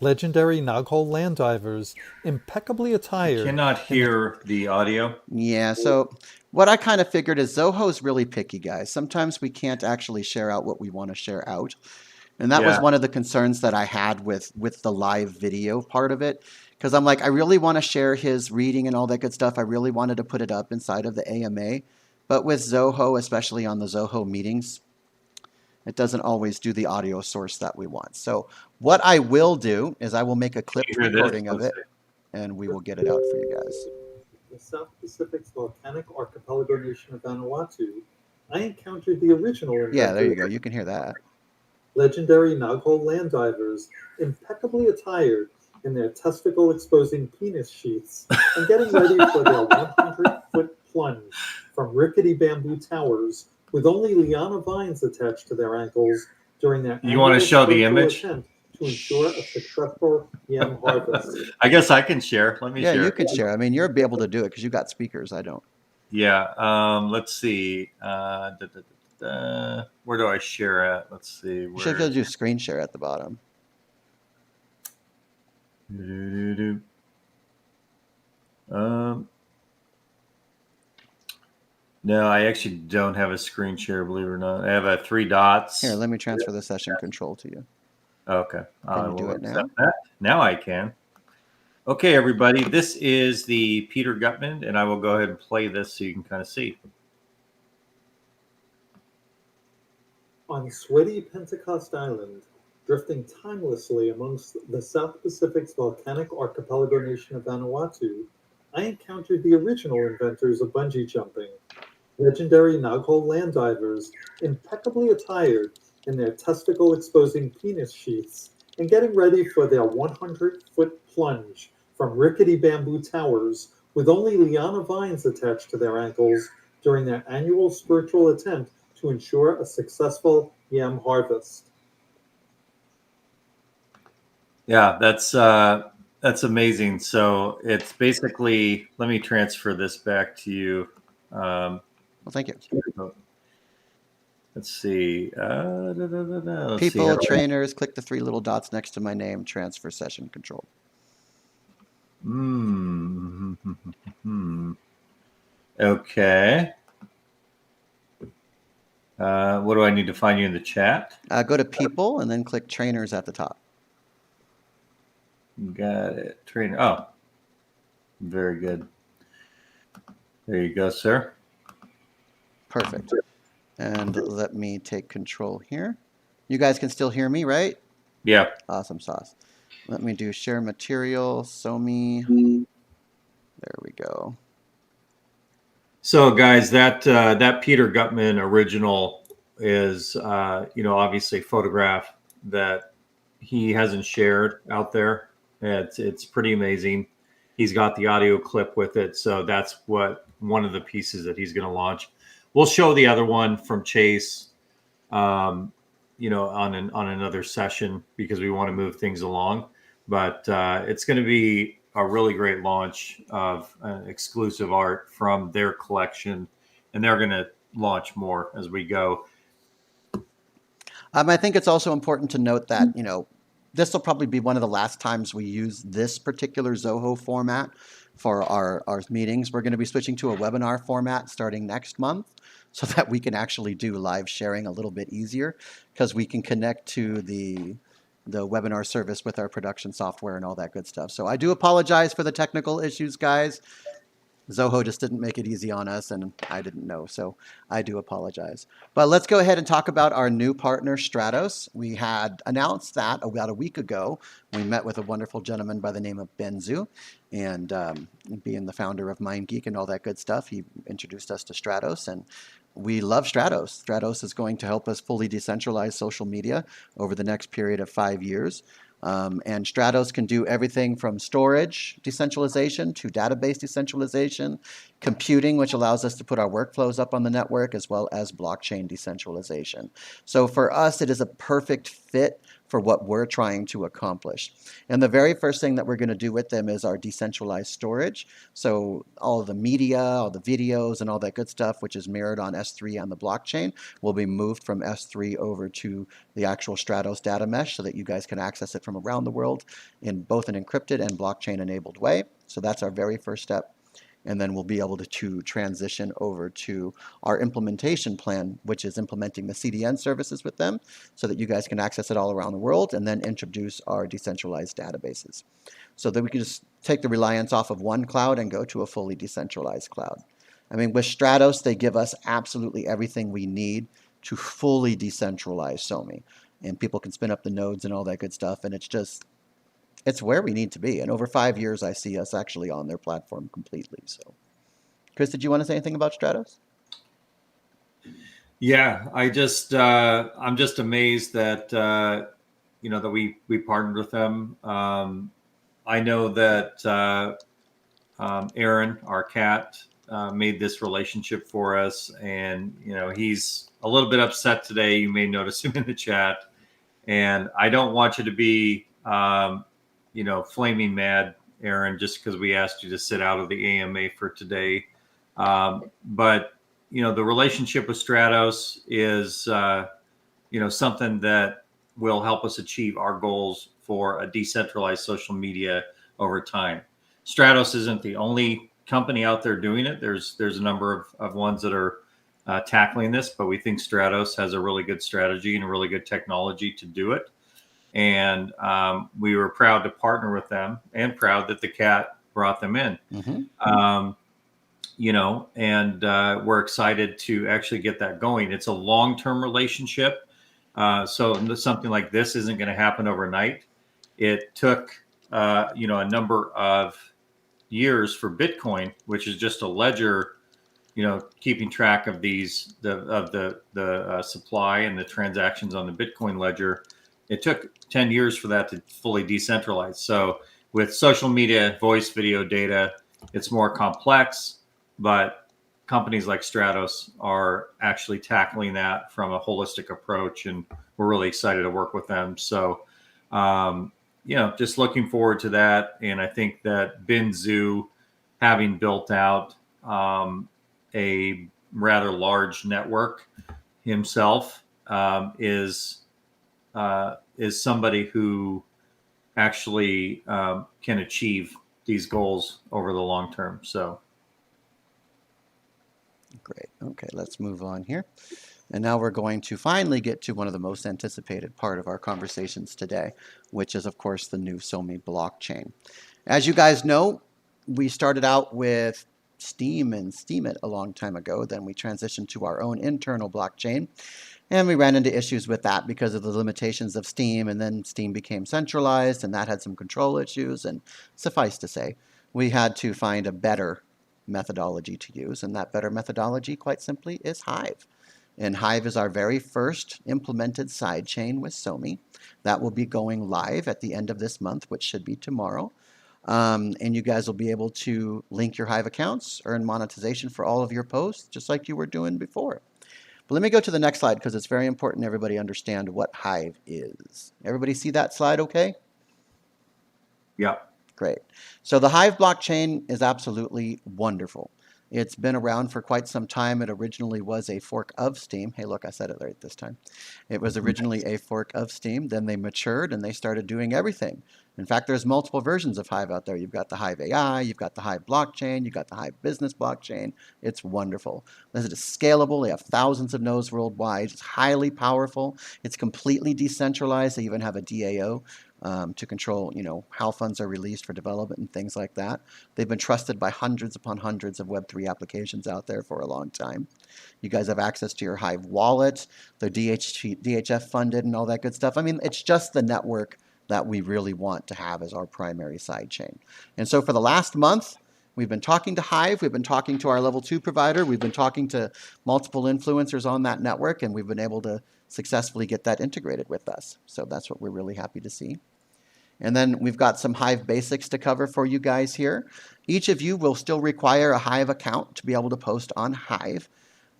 legendary Noghole land divers, impeccably attired. Cannot hear the audio. yeah, so what I kind of figured is Zoho's really picky, guys. Sometimes we can't actually share out what we want to share out. And that was one of the concerns that I had with the live video part of it. Because I'm like, I really want to share his reading and all that good stuff. I really wanted to put it up inside of the AMA. But with Zoho, especially on the Zoho meetings, it doesn't always do the audio source that we want. So what I will do is I will make a clip recording of it, and we will get it out for you guys. The South Pacific's volcanic archipelago nation of Vanuatu, I encountered the original. Yeah, there you go. You can hear that. Legendary Noghole land divers, impeccably attired in their testicle-exposing penis sheaths and getting ready for their 100-foot plunge from rickety bamboo towers with only liana vines attached to their ankles during their You want to show the image? attempt to ensure a successful yam harvest. I guess I can share. Let me Yeah, share. you can share. I mean, you'll be able to do it because you got speakers. I don't. Yeah. Let's see. Where do I share at? Let's see. You should be able to do screen share at the bottom. No, I actually don't have a screen share, believe it or not. I have 3 dots. Here, let me transfer the session control to you. Okay. Can you do it now? accept that. Now I can. Okay, everybody. This is the Peter Gutman, and I will go ahead and play this so you can kind of see. On sweaty Pentecost Island, drifting timelessly amongst the South Pacific's volcanic archipelago nation of Vanuatu, I encountered the original inventors of bungee jumping, legendary Naghole land divers, impeccably attired in their testicle-exposing penis sheaths and getting ready for their 100-foot plunge from rickety bamboo towers with only liana vines attached to their ankles during their annual spiritual attempt to ensure a successful yam harvest. Yeah, that's amazing. So it's basically. Let me transfer this back to you. Well, thank you. Let's see. Let's People, see. trainers, click the 3 little dots next to my name, transfer session control. Okay. What do I need to find you in the chat? Go to people and then click trainers at the top. Got it. Trainer. Oh, very good. There you go, sir. Perfect. And let me take control here. You guys can still hear me, right? Yeah. Awesome sauce. Let me do share material, SoMe. There we go. So, guys, that Peter Gutman original is, obviously a photograph that he hasn't shared out there. It's pretty amazing. He's got the audio clip with it, so that's one of the pieces that he's going to launch. We'll show the other one from Chase, on another session because we want to move things along. But it's going to be a really great launch of exclusive art from their collection, and they're going to launch more as we go. I think it's also important to note that, this will probably be one of the last times we use this particular Zoho format for our meetings. We're going to be switching to a webinar format starting next month so that we can actually do live sharing a little bit easier because we can connect to the webinar service with our production software and all that good stuff. So I do apologize for the technical issues, guys. Zoho just didn't make it easy on us, and I didn't know, so I do apologize. But let's go ahead and talk about our new partner, Stratos. We had announced that about a week ago. We met with a wonderful gentleman by the name of Benzu, and being the founder of MindGeek and all that good stuff, he introduced us to Stratos, and we love Stratos. Stratos is going to help us fully decentralize social media over the next period of 5 years. And Stratos can do everything from storage decentralization to database decentralization, computing, which allows us to put our workflows up on the network, as well as blockchain decentralization. So for us, it is a perfect fit for what we're trying to accomplish. And the very first thing that we're going to do with them is our decentralized storage. So all of the media, all the videos, and all that good stuff, which is mirrored on S3 on the blockchain, will be moved from S3 over to the actual Stratos data mesh so that you guys can access it from around the world in both an encrypted and blockchain-enabled way. So that's our very first step. And then we'll be able to transition over to our implementation plan, which is implementing the CDN services with them so that you guys can access it all around the world, and then introduce our decentralized databases so that we can just take the reliance off of one cloud and go to a fully decentralized cloud. I mean, with Stratos, they give us absolutely everything we need to fully decentralize SoMe. And people can spin up the nodes and all that good stuff, and it's where we need to be. And over 5 years, I see us actually on their platform completely. So, Chris, did you want to say anything about Stratos? Yeah, I'm just amazed that that we partnered with them. I know that Aaron, our cat, made this relationship for us, and he's a little bit upset today. You may notice him in the chat, And I don't want you to be, flaming mad, Aaron, just because we asked you to sit out of the AMA for today. But the relationship with Stratos is, something that will help us achieve our goals for a decentralized social media over time. Stratos isn't the only company out there doing it. There's a number of ones that are tackling this, but we think Stratos has a really good strategy and a really good technology to do it. And we were proud to partner with them, and proud that the cat brought them in. Mm-hmm. And we're excited to actually get that going. It's a long-term relationship. So something like this isn't going to happen overnight. It took, a number of years for Bitcoin, which is just a ledger, keeping track of the supply and the transactions on the Bitcoin ledger. It took 10 years for that to fully decentralize. So with social media, voice, video, data, it's more complex, but companies like Stratos are actually tackling that from a holistic approach, and we're really excited to work with them. So, just looking forward to that. And I think that Bin Zhu, having built out a rather large network himself, is somebody who actually can achieve these goals over the long term. So. Great. Okay, let's move on here. And now we're going to finally get to one of the most anticipated part of our conversations today, which is, of course, the new SoMe blockchain. As you guys know, we started out with Steem and Steemit a long time ago. Then we transitioned to our own internal blockchain. And we ran into issues with that because of the limitations of Steem. And then Steem became centralized, and that had some control issues. And suffice to say, we had to find a better methodology to use. And that better methodology, quite simply, is Hive. And Hive is our very first implemented sidechain with SoMe. That will be going live at the end of this month, which should be tomorrow. And you guys will be able to link your Hive accounts, earn monetization for all of your posts, just like you were doing before. But let me go to the next slide, because it's very important everybody understand what Hive is. Everybody see that slide okay? Yeah. Great. So the Hive blockchain is absolutely wonderful. It's been around for quite some time. It originally was a fork of Steem. Hey, look, I said it right this time. It was originally a fork of Steem. Then they matured and they started doing everything. In fact, there's multiple versions of Hive out there. You've got the Hive AI, you've got the Hive blockchain, you've got the Hive business blockchain. It's wonderful. This is scalable. They have thousands of nodes worldwide. It's highly powerful. It's completely decentralized. They even have a DAO. To control, how funds are released for development and things like that. They've been trusted by hundreds upon hundreds of Web3 applications out there for a long time. You guys have access to your Hive wallet. They're DHF funded and all that good stuff. I mean, it's just the network that we really want to have as our primary sidechain. And so for the last month, we've been talking to Hive. We've been talking to our level 2 provider. We've been talking to multiple influencers on that network, and we've been able to successfully get that integrated with us. So that's what we're really happy to see. And then we've got some Hive basics to cover for you guys here. Each of you will still require a Hive account to be able to post on Hive.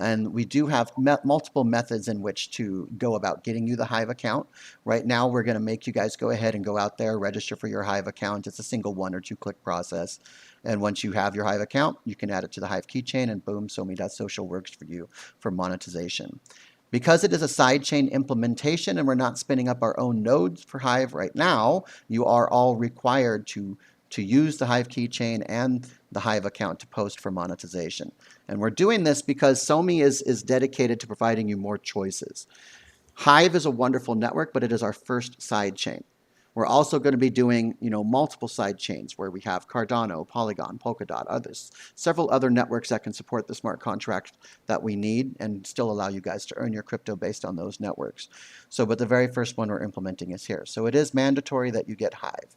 And we do have multiple methods in which to go about getting you the Hive account. Right now, we're going to make you guys go ahead and go out there, register for your Hive account. It's a single 1 or 2 click process. And once you have your Hive account, you can add it to the Hive keychain, and boom, SoMe.social works for you for monetization. Because it is a sidechain implementation and we're not spinning up our own nodes for Hive right now, you are all required to use the Hive keychain and the Hive account to post for monetization. And we're doing this because SoMe is dedicated to providing you more choices. Hive is a wonderful network, but it is our first sidechain. We're also going to be doing, multiple side chains where we have Cardano, Polygon, Polkadot, others, several other networks that can support the smart contract that we need and still allow you guys to earn your crypto based on those networks. So, but the very first one we're implementing is here. So it is mandatory that you get Hive.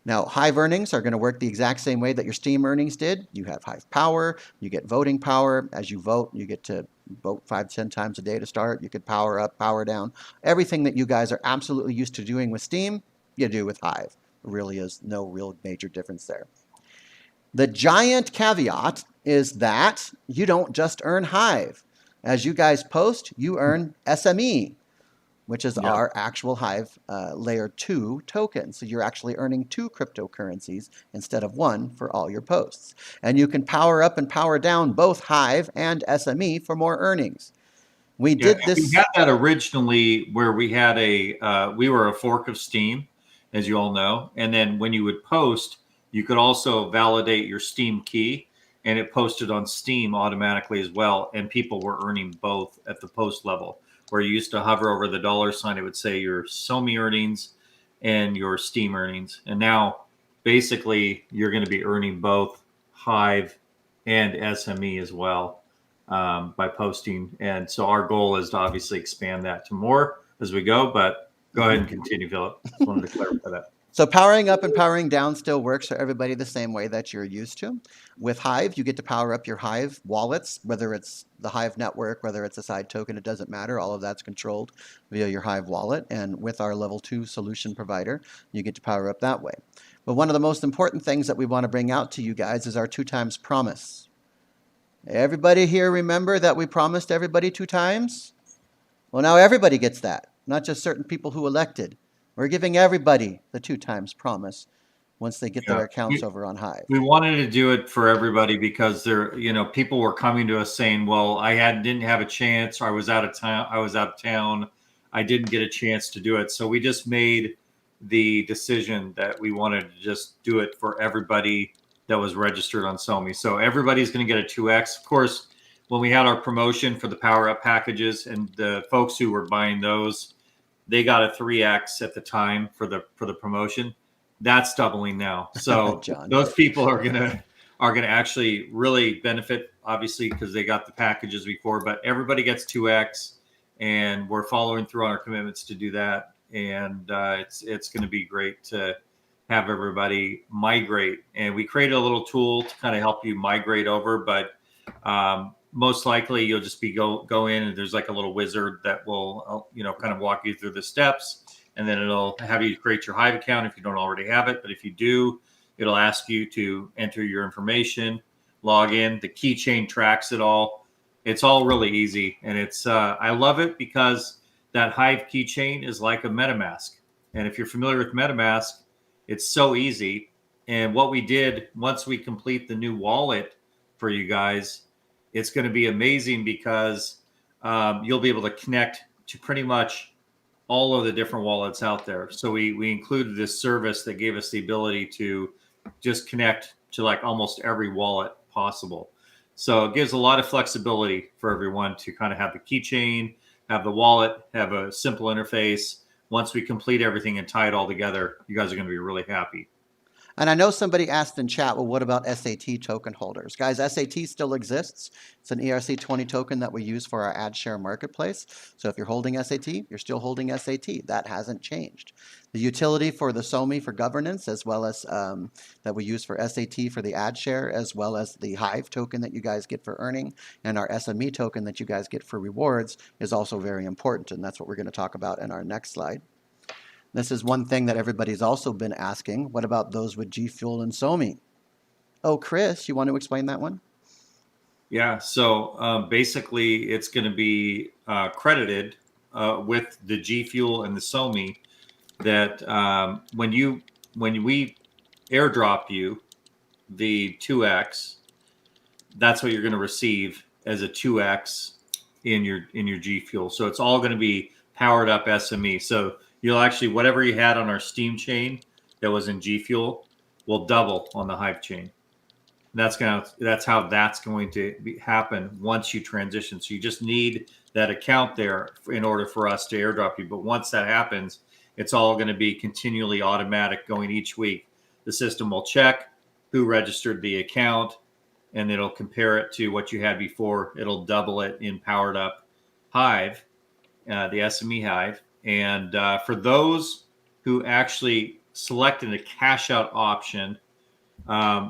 Now, Hive earnings are going to work the exact same way that your Steem earnings did. You have Hive power, you get voting power. As you vote, you get to vote 5-10 times a day to start. You could power up, power down. Everything that you guys are absolutely used to doing with Steem, you do with Hive. There really is no real major difference there. The giant caveat is that you don't just earn Hive. As you guys post, you earn SME. which is Yeah. our actual Hive layer 2 token. So you're actually earning 2 cryptocurrencies instead of 1 for all your posts. And you can power up and power down both Hive and SME for more earnings. We Yeah, did and this. we had that originally where we had we were a fork of Steam, as you all know. And then when you would post, you could also validate your Steam key, and it posted on Steam automatically as well. And people were earning both at the post level, where you used to hover over the dollar sign, it would say your SoMe earnings and your Steam earnings. And now basically you're going to be earning both Hive and SME as well by posting. And so our goal is to obviously expand that to more as we go. But go ahead and continue, Philip. Just wanted to clarify that. So powering up and powering down still works for everybody the same way that you're used to. With Hive, you get to power up your Hive wallets, whether it's the Hive network, whether it's a side token, it doesn't matter. All of that's controlled via your Hive wallet. And with our level 2 solution provider, you get to power up that way. But one of the most important things that we want to bring out to you guys is our 2 times promise. Everybody here remember that we promised everybody 2 times? Well, now everybody gets that, not just certain people who elected. We're giving everybody the 2 times promise once they get their accounts over on Hive. We wanted to do it for everybody because people were coming to us saying, "Well, didn't have a chance, or I was out of town. I didn't get a chance to do it." So we just made the decision that we wanted to just do it for everybody that was registered on SoMe. So everybody's going to get a 2x. Of course, when we had our promotion for the power up packages, and the folks who were buying those, they got a 3x at the time for the promotion. That's doubling now. So those people are gonna actually really benefit, obviously, because they got the packages before. But everybody gets 2x, and we're following through on our commitments to do that. And it's going to be great to have everybody migrate. And we created a little tool to kind of help you migrate over, but most likely you'll just be go in, and there's like a little wizard that will kind of walk you through the steps, and then it'll have you create your Hive account if you don't already have it. But if you do, it'll ask you to enter your information, log in. The keychain tracks it all. It's all really easy, and it's I love it because that Hive keychain is like a MetaMask. And if you're familiar with MetaMask, it's so easy. And what we did, once we complete the new wallet for you guys, it's going to be amazing because you'll be able to connect to pretty much all of the different wallets out there. So we included this service that gave us the ability to just connect to like almost every wallet possible. So it gives a lot of flexibility for everyone to kind of have the keychain, have the wallet, have a simple interface. Once we complete everything and tie it all together, you guys are going to be really happy. And I know somebody asked in chat, well, what about SAT token holders? Guys, SAT still exists. It's an ERC20 token that we use for our ad share marketplace. So if you're holding SAT, you're still holding SAT. That hasn't changed. The utility for the SoMe for governance, as well as that we use for SAT for the ad share, as well as the Hive token that you guys get for earning, and our SME token that you guys get for rewards, is also very important. And that's what we're going to talk about in our next slide. This is one thing that everybody's also been asking. What about those with G Fuel and SoMe? Oh, Chris, you want to explain that one? Yeah, so basically it's going to be credited with the G Fuel and the SoMe that when we airdrop you the 2x, that's what you're going to receive as a 2x in your G Fuel. So it's all going to be powered up SME. So you'll actually, whatever you had on our Steam chain that was in G Fuel will double on the Hive chain. That's how that's going to happen once you transition. So you just need that account there in order for us to airdrop you. But once that happens, it's all going to be continually automatic going each week. The system will check who registered the account, and it'll compare it to what you had before. It'll double it in powered up Hive, the SME Hive. And for those who actually selected a cash out option,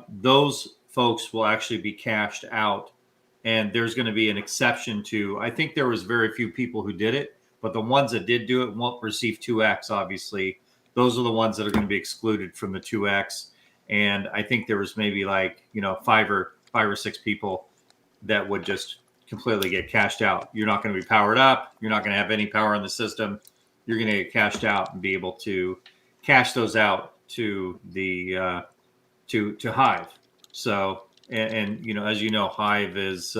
those folks will actually be cashed out. And there's going to be an exception to, I think there was very few people who did it, but the ones that did do it won't receive 2x, obviously. Those are the ones that are going to be excluded from the 2x. And I think there was maybe like, 5 or 6 people that would just completely get cashed out. You're not going to be powered up. You're not going to have any power in the system. you're going to get cashed out and be able to cash those out to the to Hive. So and as you know, Hive is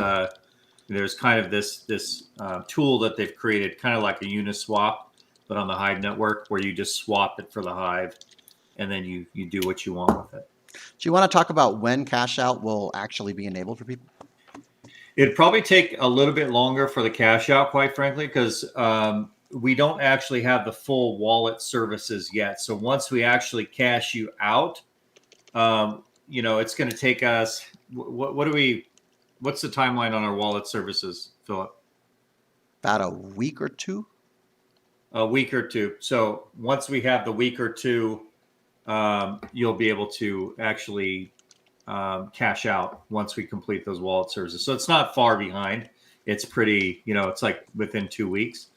there's kind of this tool that they've created, kind of like a Uniswap, but on the Hive network, where you just swap it for the Hive, and then you do what you want with it. Do you want to talk about when cash out will actually be enabled for people? It'd probably take a little bit longer for the cash out, quite frankly, because we don't actually have the full wallet services yet. So once we actually cash you out, it's going to take us. What's the timeline on our wallet services, Philip? About a week or two. A week or two. So once we have the week or two, you'll be able to actually cash out once we complete those wallet services. So it's not far behind. It's pretty, it's like within 2 weeks.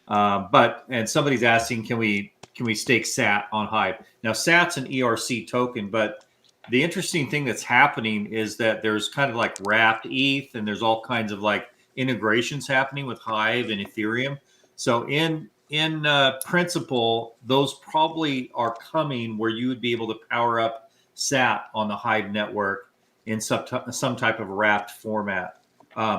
And somebody's asking, can we stake SAT on Hive? Now SAT's an ERC token, but the interesting thing that's happening is that there's kind of like wrapped ETH, and there's all kinds of like integrations happening with Hive and Ethereum. So in principle, those probably are coming where you would be able to power up SAT on the Hive network in some type of wrapped format.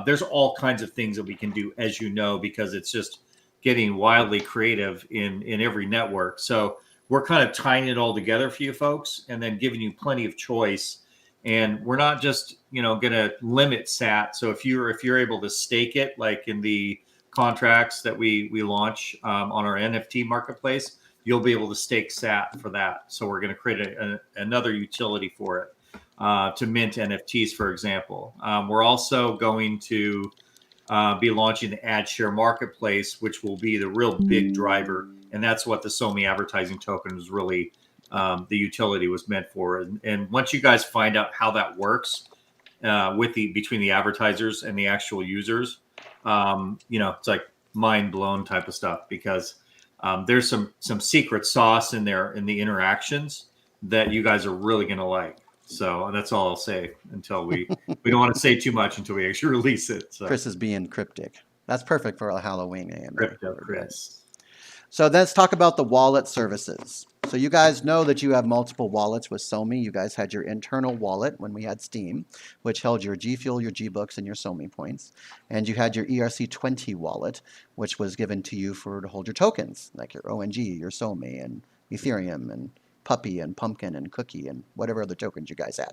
There's all kinds of things that we can do, as you know, because it's just getting wildly creative in every network. So we're kind of tying it all together for you folks, and then giving you plenty of choice. And we're not just going to limit SAT. So if you're able to stake it, like in the contracts that we launch on our NFT marketplace, you'll be able to stake SAT for that. So we're going to create another utility for it to mint NFTs, for example. We're also going to be launching the ad share marketplace, which will be the real big driver. And that's what the SoMe advertising token was really, the utility was meant for. And once you guys find out how that works between the advertisers and the actual users, it's like mind blown type of stuff, because there's some secret sauce in there in the interactions that you guys are really going to like. So that's all I'll say until we don't want to say too much until we actually release it. So. Chris is being cryptic. That's perfect for a Halloween AMA. Crypto Chris. So let's talk about the wallet services. So you guys know that you have multiple wallets with SoMe. You guys had your internal wallet when we had Steam, which held your G Fuel, your G Books, and your SoMe points. And you had your ERC20 wallet, which was given to you to hold your tokens, like your ONG, your SoMe, and Ethereum, and Puppy, and Pumpkin, and Cookie, and whatever other tokens you guys had.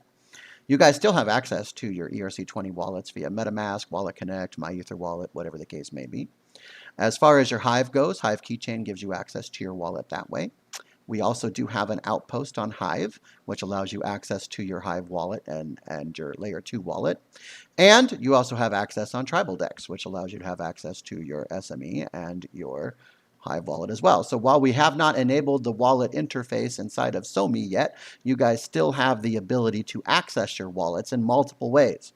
You guys still have access to your ERC20 wallets via MetaMask, Wallet Connect, MyEtherWallet, whatever the case may be. As far as your Hive goes, Hive Keychain gives you access to your wallet that way. We also do have an outpost on Hive, which allows you access to your Hive wallet and your Layer 2 wallet. And you also have access on TribalDex, which allows you to have access to your SME and your Hive wallet as well. So while we have not enabled the wallet interface inside of SoMe yet, you guys still have the ability to access your wallets in multiple ways.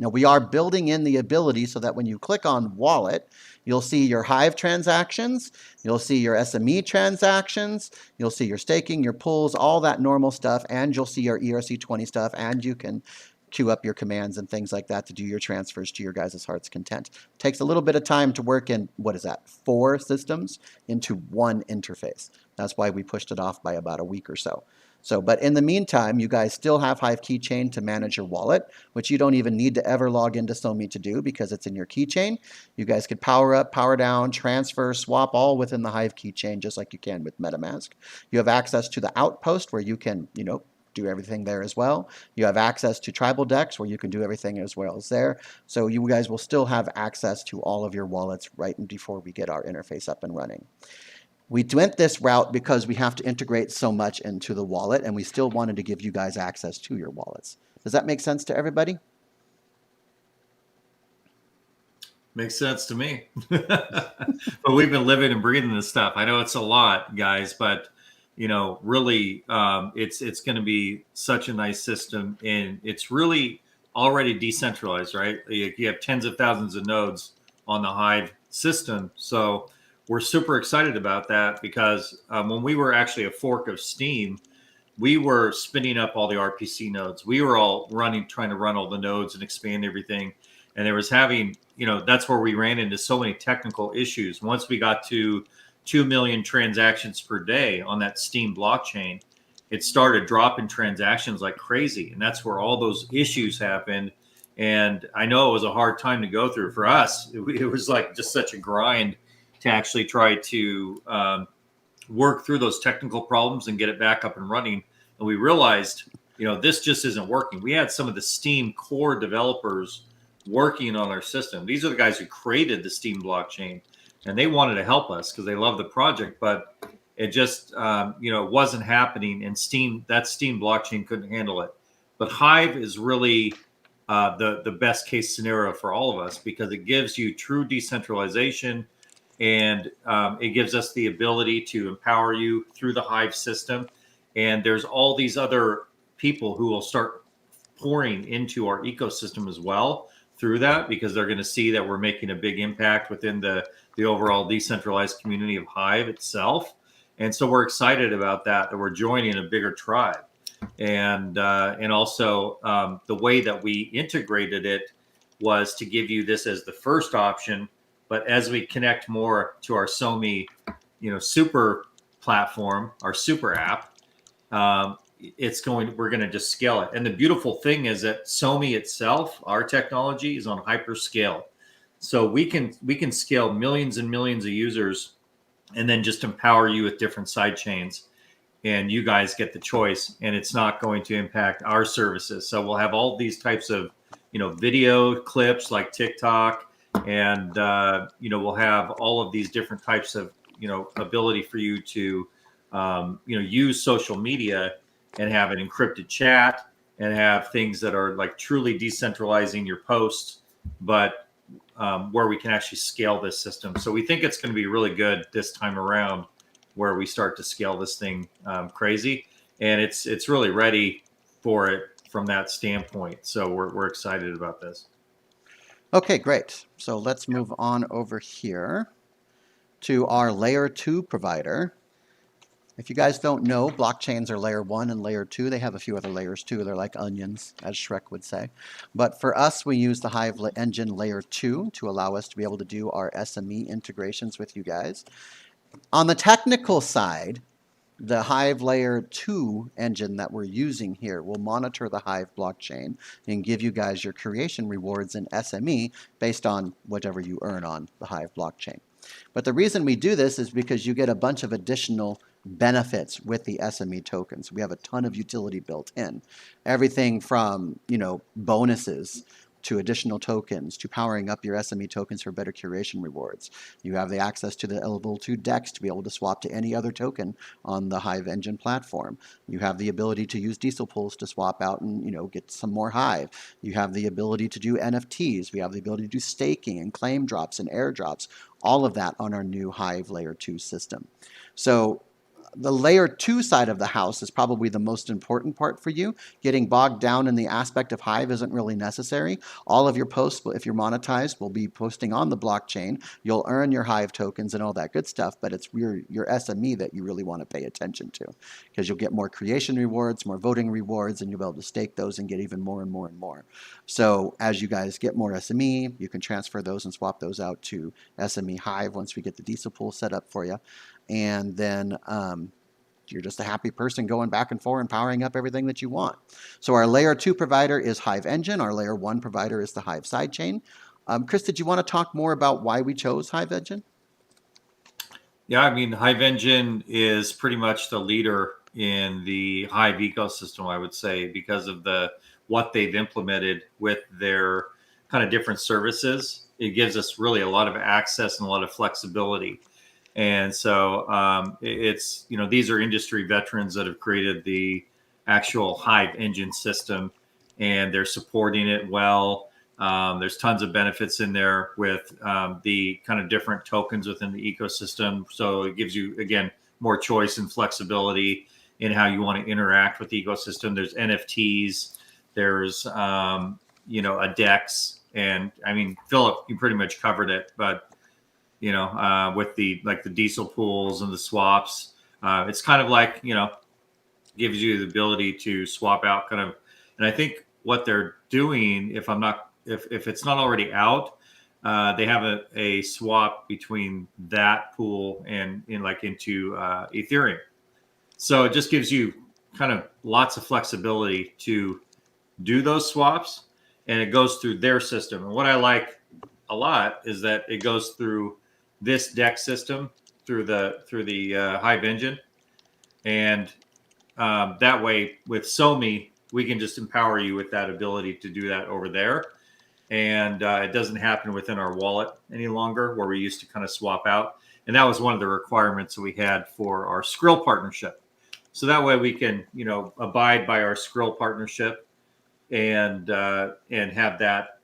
Now, we are building in the ability so that when you click on wallet, you'll see your Hive transactions, you'll see your SME transactions, you'll see your staking, your pools, all that normal stuff, and you'll see your ERC20 stuff, and you can queue up your commands and things like that to do your transfers to your guys' heart's content. It takes a little bit of time to work in, 4 systems into one interface. That's why we pushed it off by about a week or so. But in the meantime, you guys still have Hive Keychain to manage your wallet, which you don't even need to ever log into SoMe to do because it's in your keychain. You guys could power up, power down, transfer, swap, all within the Hive Keychain, just like you can with MetaMask. You have access to the Outpost where you can, do everything there as well. You have access to TribalDex where you can do everything as well as there. So you guys will still have access to all of your wallets right before we get our interface up and running. We went this route because we have to integrate so much into the wallet, and we still wanted to give you guys access to your wallets. Does that make sense to everybody? Makes sense to me. But we've been living and breathing this stuff. I know it's a lot, guys, but really, it's going to be such a nice system, and it's really already decentralized, right? You have tens of thousands of nodes on the Hive system, so we're super excited about that because when we were actually a fork of Steam, we were spinning up all the RPC nodes. We were all trying to run all the nodes and expand everything. And there was that's where we ran into so many technical issues. Once we got to 2 million transactions per day on that Steam blockchain, it started dropping transactions like crazy. And that's where all those issues happened. And I know it was a hard time to go through for us. It was like just such a grind to actually try to work through those technical problems and get it back up and running. And we realized, this just isn't working. We had some of the Steam core developers working on our system. These are the guys who created the Steam blockchain, and they wanted to help us because they love the project, but it just, wasn't happening. And that Steam blockchain couldn't handle it. But Hive is really the best case scenario for all of us because it gives you true decentralization, and it gives us the ability to empower you through the Hive system. And there's all these other people who will start pouring into our ecosystem as well through that, because they're going to see that we're making a big impact within the overall decentralized community of Hive itself. And so we're excited about that we're joining a bigger tribe. And also the way that we integrated it was to give you this as the first option. But as we connect more to our SoMe, super platform, our super app, we're going to just scale it. And the beautiful thing is that SoMe itself, our technology, is on hyperscale. So we can scale millions and millions of users and then just empower you with different side chains. And you guys get the choice, and it's not going to impact our services. So we'll have all these types of, video clips like TikTok, and, we'll have all of these different types of, ability for you to, use social media and have an encrypted chat and have things that are like truly decentralizing your posts, but where we can actually scale this system. So we think it's going to be really good this time around, where we start to scale this thing crazy, and it's really ready for it from that standpoint. So we're excited about this. Okay, great. So let's move on over here to our layer 2 provider. If you guys don't know, blockchains are layer 1 and layer 2. They have a few other layers too. They're like onions, as Shrek would say. But for us, we use the Hive engine layer 2 to allow us to be able to do our SME integrations with you guys. On the technical side, the Hive layer 2 engine that we're using here will monitor the Hive blockchain and give you guys your creation rewards in SME based on whatever you earn on the Hive blockchain. But the reason we do this is because you get a bunch of additional benefits with the SME tokens. We have a ton of utility built in. Everything from, bonuses to additional tokens, to powering up your SME tokens for better curation rewards. You have the access to the level 2 DEX to be able to swap to any other token on the Hive engine platform. You have the ability to use diesel pools to swap out and get some more Hive. You have the ability to do NFTs. We have the ability to do staking and claim drops and airdrops. All of that on our new Hive layer 2 system. So the layer 2 side of the house is probably the most important part for you. Getting bogged down in the aspect of Hive isn't really necessary. All of your posts, if you're monetized, will be posting on the blockchain. You'll earn your Hive tokens and all that good stuff, but it's your SME that you really want to pay attention to, because you'll get more creation rewards, more voting rewards, and you'll be able to stake those and get even more and more and more. So as you guys get more SME, you can transfer those and swap those out to SME Hive once we get the diesel pool set up for you. And then you're just a happy person going back and forth and powering up everything that you want. So our layer 2 provider is Hive Engine. Our layer 1 provider is the Hive sidechain. Chris, did you want to talk more about why we chose Hive Engine? Yeah, I mean, Hive Engine is pretty much the leader in the Hive ecosystem, I would say, because of what they've implemented with their kind of different services. It gives us really a lot of access and a lot of flexibility. And so it's, these are industry veterans that have created the actual Hive engine system, and they're supporting it well. There's tons of benefits in there with the kind of different tokens within the ecosystem. So it gives you, again, more choice and flexibility in how you want to interact with the ecosystem. There's NFTs, there's, a DEX. And I mean, Philip, you pretty much covered it, but with the diesel pools and the swaps, it's kind of like, gives you the ability to swap out kind of. And I think what they're doing, if it's not already out, they have a swap between that pool and into Ethereum. So it just gives you kind of lots of flexibility to do those swaps, and it goes through their system. And what I like a lot is that it goes through this DEX system through the Hive engine, and that way with SoMe we can just empower you with that ability to do that over there, and it doesn't happen within our wallet any longer where we used to kind of swap out. And that was one of the requirements that we had for our Skrill partnership. So that way we can, abide by our Skrill partnership and have that,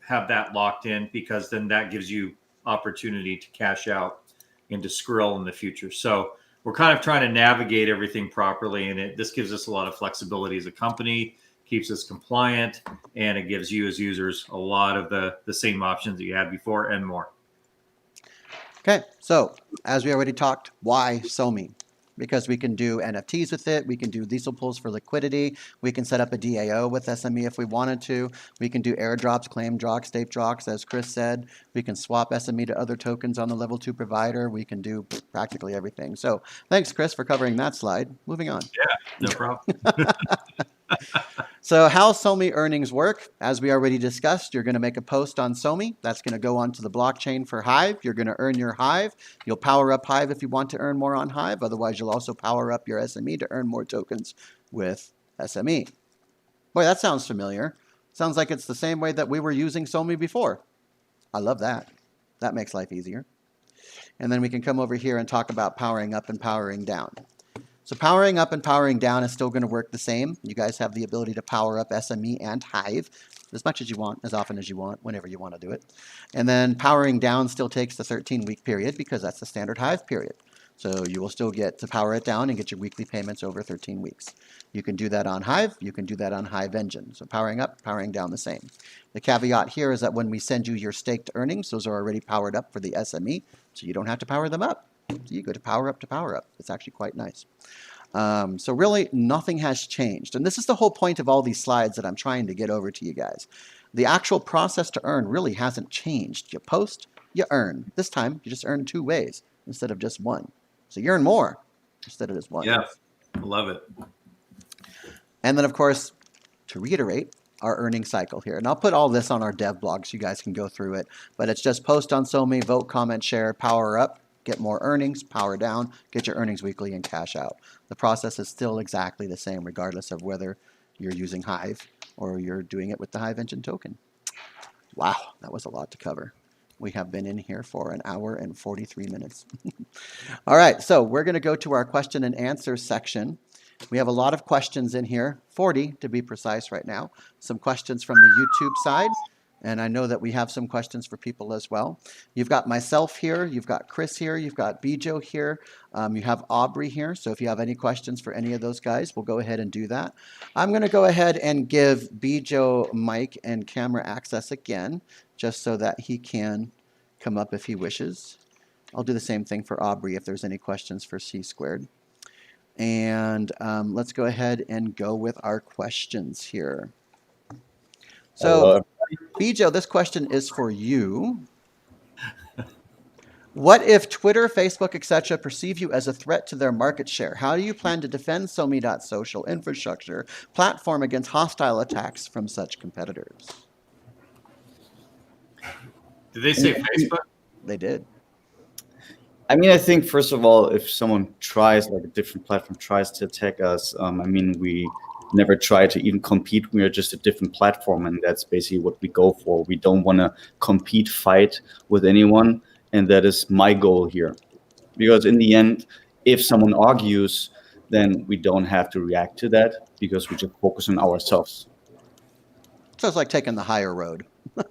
have that locked in, because then that gives you opportunity to cash out into Skrill in the future. So we're kind of trying to navigate everything properly, and this gives us a lot of flexibility as a company, keeps us compliant, and it gives you as users a lot of the same options that you had before and more. Okay, so as we already talked, why SoMe? Because we can do NFTs with it, we can do diesel pools for liquidity, we can set up a DAO with SME if we wanted to, we can do airdrops, claim drops, state drops, as Chris said, we can swap SME to other tokens on the level 2 provider, we can do practically everything. So thanks, Chris, for covering that slide. Moving on. Yeah, no problem. So how SoMe earnings work, as we already discussed, you're going to make a post on SoMe. That's going to go onto the blockchain for Hive. You're going to earn your Hive. You'll power up Hive if you want to earn more on Hive. Otherwise, you'll also power up your SME to earn more tokens with SME. Boy, that sounds familiar. Sounds like it's the same way that we were using SoMe before. I love that. That makes life easier. And then we can come over here and talk about powering up and powering down. So powering up and powering down is still going to work the same. You guys have the ability to power up SME and Hive as much as you want, as often as you want, whenever you want to do it. And then powering down still takes the 13-week period because that's the standard Hive period. So you will still get to power it down and get your weekly payments over 13 weeks. You can do that on Hive. You can do that on Hive Engine. So powering up, powering down the same. The caveat here is that when we send you your staked earnings, those are already powered up for the SME, so you don't have to power them up. So you go to power up to power up. It's actually quite nice. So really nothing has changed. And this is the whole point of all these slides that I'm trying to get over to you guys. The actual process to earn really hasn't changed. You post, you earn. This time you just earn 2 ways instead of just one. So you earn more instead of just one. Yeah, I love it. And then of course, to reiterate, our earning cycle here. And I'll put all this on our dev blog so you guys can go through it. But it's just post on SoMe, vote, comment, share, power up, get more earnings, power down, get your earnings weekly, and cash out. The process is still exactly the same regardless of whether you're using Hive or you're doing it with the Hive Engine token. Wow, that was a lot to cover. We have been in here for 1 hour and 43 minutes. All right, so we're going to go to our question and answer section. We have a lot of questions in here, 40 to be precise right now. Some questions from the YouTube side, and I know that we have some questions for people as well. You've got myself here, you've got Chris here, you've got Bijo here, you have Aubrey here. So if you have any questions for any of those guys, we'll go ahead and do that. I'm going to go ahead and give Bijo mic and camera access again, just so that he can come up if he wishes. I'll do the same thing for Aubrey if there's any questions for C squared. And let's go ahead and go with our questions here. So, Bijo, this question is for you. What if Twitter, Facebook, etc. perceive you as a threat to their market share? How do you plan to defend SoMe.social infrastructure platform against hostile attacks from such competitors? Did they say Facebook? They did. I mean, I think, first of all, if someone tries, like a different platform tries to attack us, I mean, we never try to even compete. We are just a different platform, and that's basically what we go for. We don't want to compete, fight with anyone, and that is my goal here. Because in the end, if someone argues, then we don't have to react to that because we just focus on ourselves. So it's like taking the higher road. Do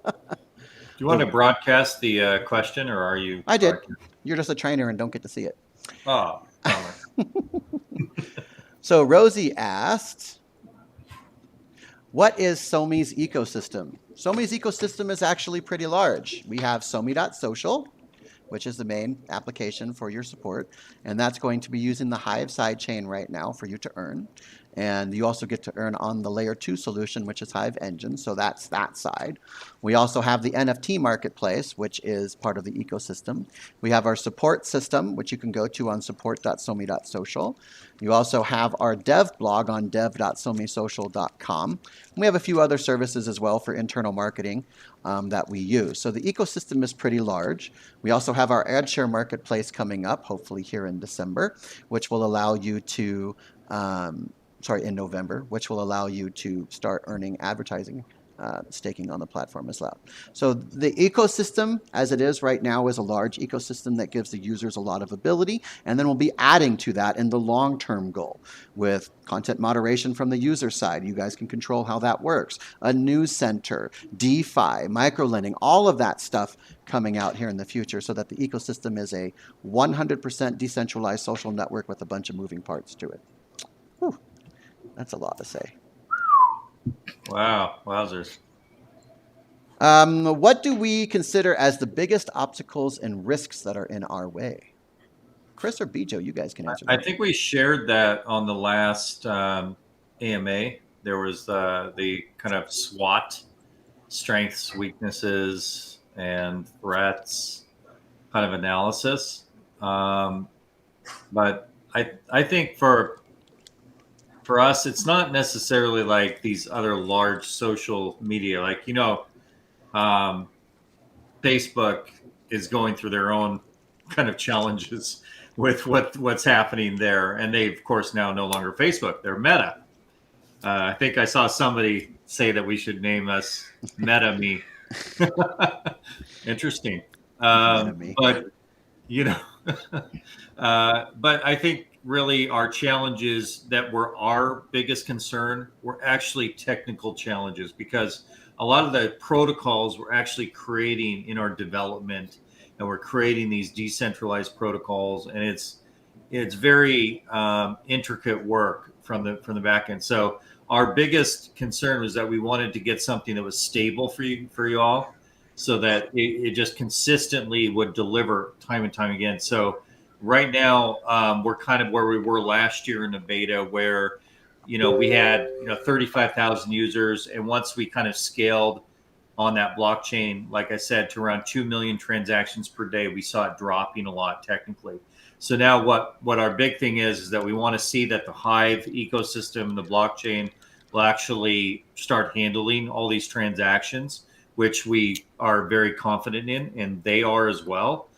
you want to broadcast the question, or are you? I did. You're just a trainer and don't get to see it. Oh, bummer. So Rosie asked, what is SoMe's ecosystem? SoMe's ecosystem is actually pretty large. We have SoMe.social, which is the main application for your support. And that's going to be using the Hive sidechain right now for you to earn. And you also get to earn on the layer 2 solution, which is Hive Engine. So that's that side. We also have the NFT marketplace, which is part of the ecosystem. We have our support system, which you can go to on support.somee.social. You also have our dev blog on dev.someesocial.com. We have a few other services as well for internal marketing that we use. So the ecosystem is pretty large. We also have our ad share marketplace coming up, hopefully here in December, which will allow you to in November, which will allow you to start earning advertising staking on the platform as well. So the ecosystem as it is right now is a large ecosystem that gives the users a lot of ability, and then we'll be adding to that in the long-term goal with content moderation from the user side. You guys can control how that works. A news center, DeFi, microlending, all of that stuff coming out here in the future so that the ecosystem is a 100% decentralized social network with a bunch of moving parts to it. Whew. That's a lot to say. Wow, wowzers. What do we consider as the biggest obstacles and risks that are in our way? Chris or Bijo, you guys can answer that. I think we shared that on the last AMA. There was the kind of SWOT, strengths, weaknesses, and threats kind of analysis. But I think for us, it's not necessarily like these other large social media. Like, Facebook is going through their own kind of challenges with what's happening there. And they, of course, now no longer Facebook. They're Meta. I think I saw somebody say that we should name us Meta-Me. Interesting. Meta-Me. But, but I think really our challenges that were our biggest concern were actually technical challenges, because a lot of the protocols we're actually creating in our development, and we're creating these decentralized protocols, and it's very intricate work from the back end. So our biggest concern was that we wanted to get something that was stable for you all, so that it just consistently would deliver time and time again. So right now, we're kind of where we were last year in the beta, where we had 35,000 users, and once we kind of scaled on that blockchain, like I said, to around 2 million transactions per day, we saw it dropping a lot technically. So now what our big thing is that we want to see that the Hive ecosystem, the blockchain, will actually start handling all these transactions, which we are very confident in, and they are as well.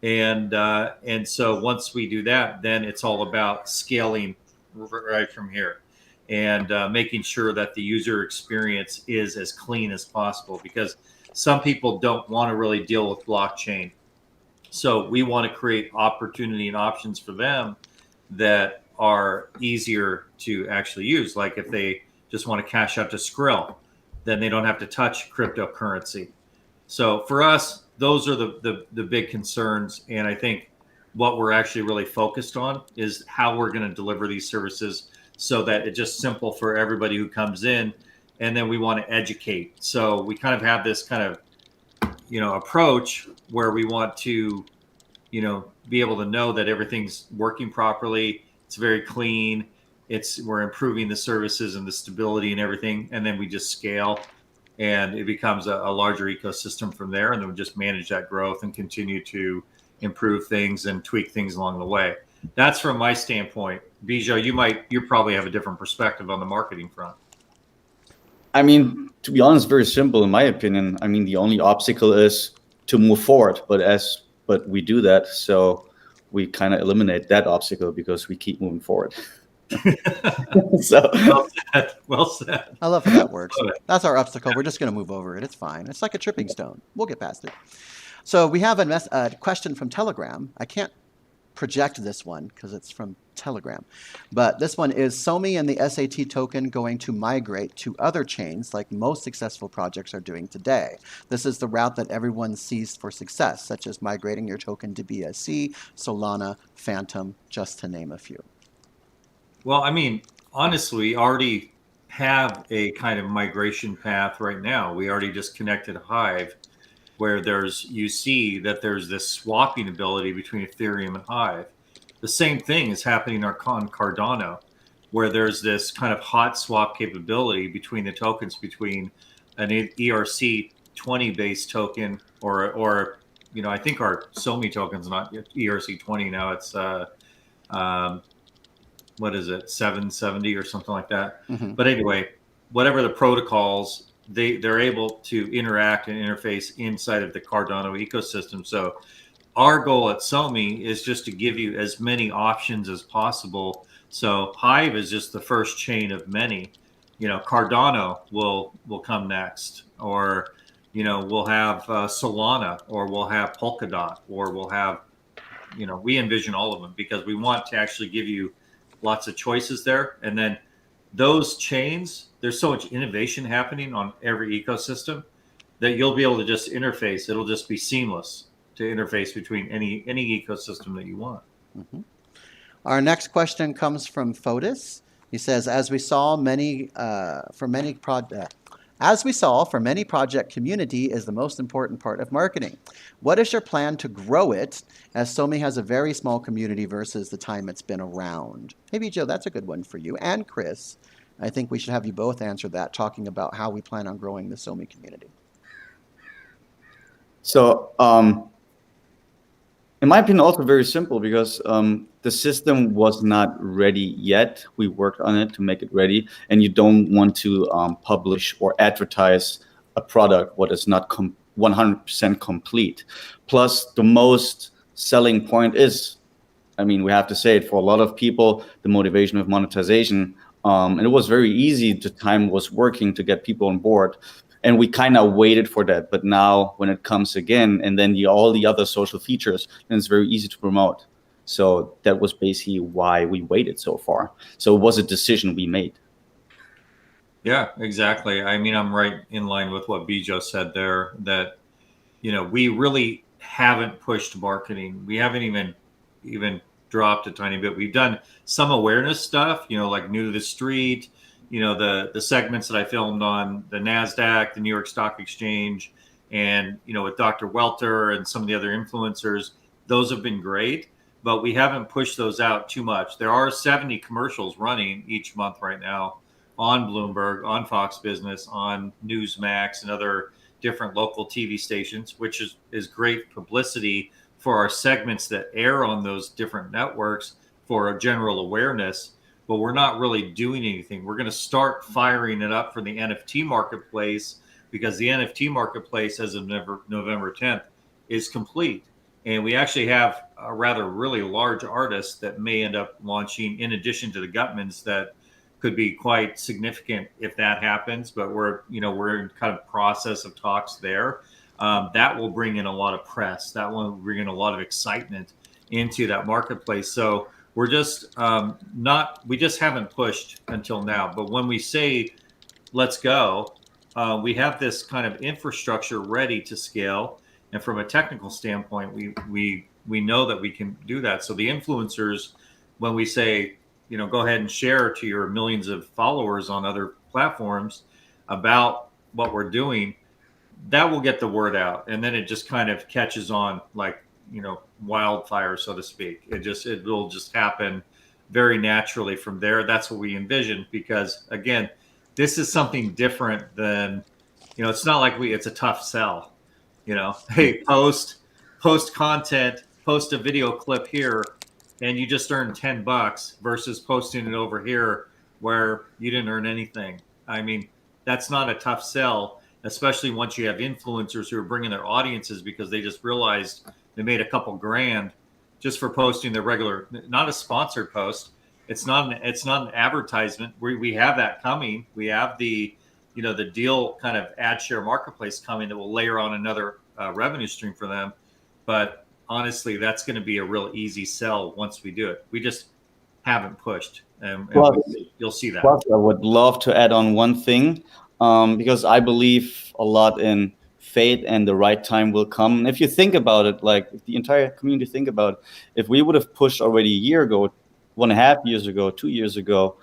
And so once we do that, then it's all about scaling right from here, and making sure that the user experience is as clean as possible, because some people don't want to really deal with blockchain. So we want to create opportunity and options for them that are easier to actually use. Like if they just want to cash out to Skrill, then they don't have to touch cryptocurrency. So for us, those are the big concerns. And I think what we're actually really focused on is how we're going to deliver these services so that it's just simple for everybody who comes in. And then we want to educate. So we kind of have this kind of, approach where we want to, be able to know that everything's working properly. It's very clean. We're improving the services and the stability and everything. And then we just scale, and it becomes a larger ecosystem from there. And then we just manage that growth and continue to improve things and tweak things along the way. That's from my standpoint. Bijo, you probably have a different perspective on the marketing front. I mean, to be honest, very simple in my opinion. I mean, the only obstacle is to move forward, but we do that, so we kind of eliminate that obstacle because we keep moving forward. So well said. I love how that works. That's our obstacle. We're just going to move over it. It's fine. It's like a tripping stone. We'll get past it. So we have a question from Telegram. I can't project this one because it's from Telegram, but this one is: SoMe and the SAT token going to migrate to other chains like most successful projects are doing today? This is the route that everyone sees for success, such as migrating your token to BSC, Solana, Phantom, just to name a few. Well, I mean, honestly, we already have a kind of migration path right now. We already just connected Hive, where you see that there's this swapping ability between Ethereum and Hive. The same thing is happening on Cardano. where there's this kind of hot swap capability between the tokens, between an ERC20 based token or I think our SoMe token's not ERC20 now. It's what is it, 770 or something like that. Mhm. But anyway, whatever the protocols, they're able to interact and interface inside of the Cardano ecosystem. So our goal at SoMe is just to give you as many options as possible. So Hive is just the first chain of many. Cardano will come next, or we'll have Solana, or we'll have Polkadot, or we'll have we envision all of them because we want to actually give you lots of choices there. And then those chains, there's so much innovation happening on every ecosystem that you'll be able to just interface. It'll just be seamless to interface between any ecosystem that you want. Mhm. Our next question comes from Fotis. He says, as we saw for many project, community is the most important part of marketing. What is your plan to grow it, as SoMe has a very small community versus the time it's been around? Maybe, Joe, that's a good one for you. And Chris, I think we should have you both answer that, talking about how we plan on growing the SoMe community. So, in my opinion, also very simple, because the system was not ready yet. We worked on it to make it ready, and you don't want to publish or advertise a product what is not 100% complete. Plus, the most selling point is, we have to say it, for a lot of people, the motivation of monetization. And it was very easy. The time was working to get people on board. And we kind of waited for that. But now when it comes again, and then all the other social features, then it's very easy to promote. So that was basically why we waited so far. So it was a decision we made. Yeah, exactly. I'm right in line with what Bijo said there, that, we really haven't pushed marketing. We haven't even dropped a tiny bit. We've done some awareness stuff, like New to the Street, the segments that I filmed on the NASDAQ, the New York Stock Exchange, and, with Dr. Welter and some of the other influencers. Those have been great, but we haven't pushed those out too much. There are 70 commercials running each month right now on Bloomberg, on Fox Business, on Newsmax, and other different local TV stations, which is great publicity for our segments that air on those different networks for a general awareness. But we're not really doing anything. We're going to start firing it up for the NFT marketplace, because the NFT marketplace as of November 10th is complete. And we actually have a really large artist that may end up launching, in addition to the Gutmans, that could be quite significant if that happens. But we're in kind of process of talks there. That will bring in a lot of press. That will bring in a lot of excitement into that marketplace. So we're just we just haven't pushed until now. But when we say, let's go, we have this kind of infrastructure ready to scale. And from a technical standpoint, we know that we can do that. So the influencers, when we say, go ahead and share to your millions of followers on other platforms about what we're doing, that will get the word out. And then it just kind of catches on like, wildfire, so to speak. It will just happen very naturally from there. That's what we envision, because again, this is something different than, it's not like it's a tough sell, hey, post content, post a video clip here, and you just earn $10 versus posting it over here where you didn't earn anything. That's not a tough sell, especially once you have influencers who are bringing their audiences because they just realized they made a couple grand just for posting their regular, not a sponsored post. It's not an advertisement. We have that coming. We have the deal kind of ad share marketplace coming that will layer on another revenue stream for them. But honestly, that's going to be a real easy sell once we do it. We just haven't pushed, and you'll see that. I would love to add on one thing, because I believe a lot in fate and the right time will come. And if you think about it, like if the entire community think about it, if we would have pushed already a year ago, 1.5 years ago, 2 years ago,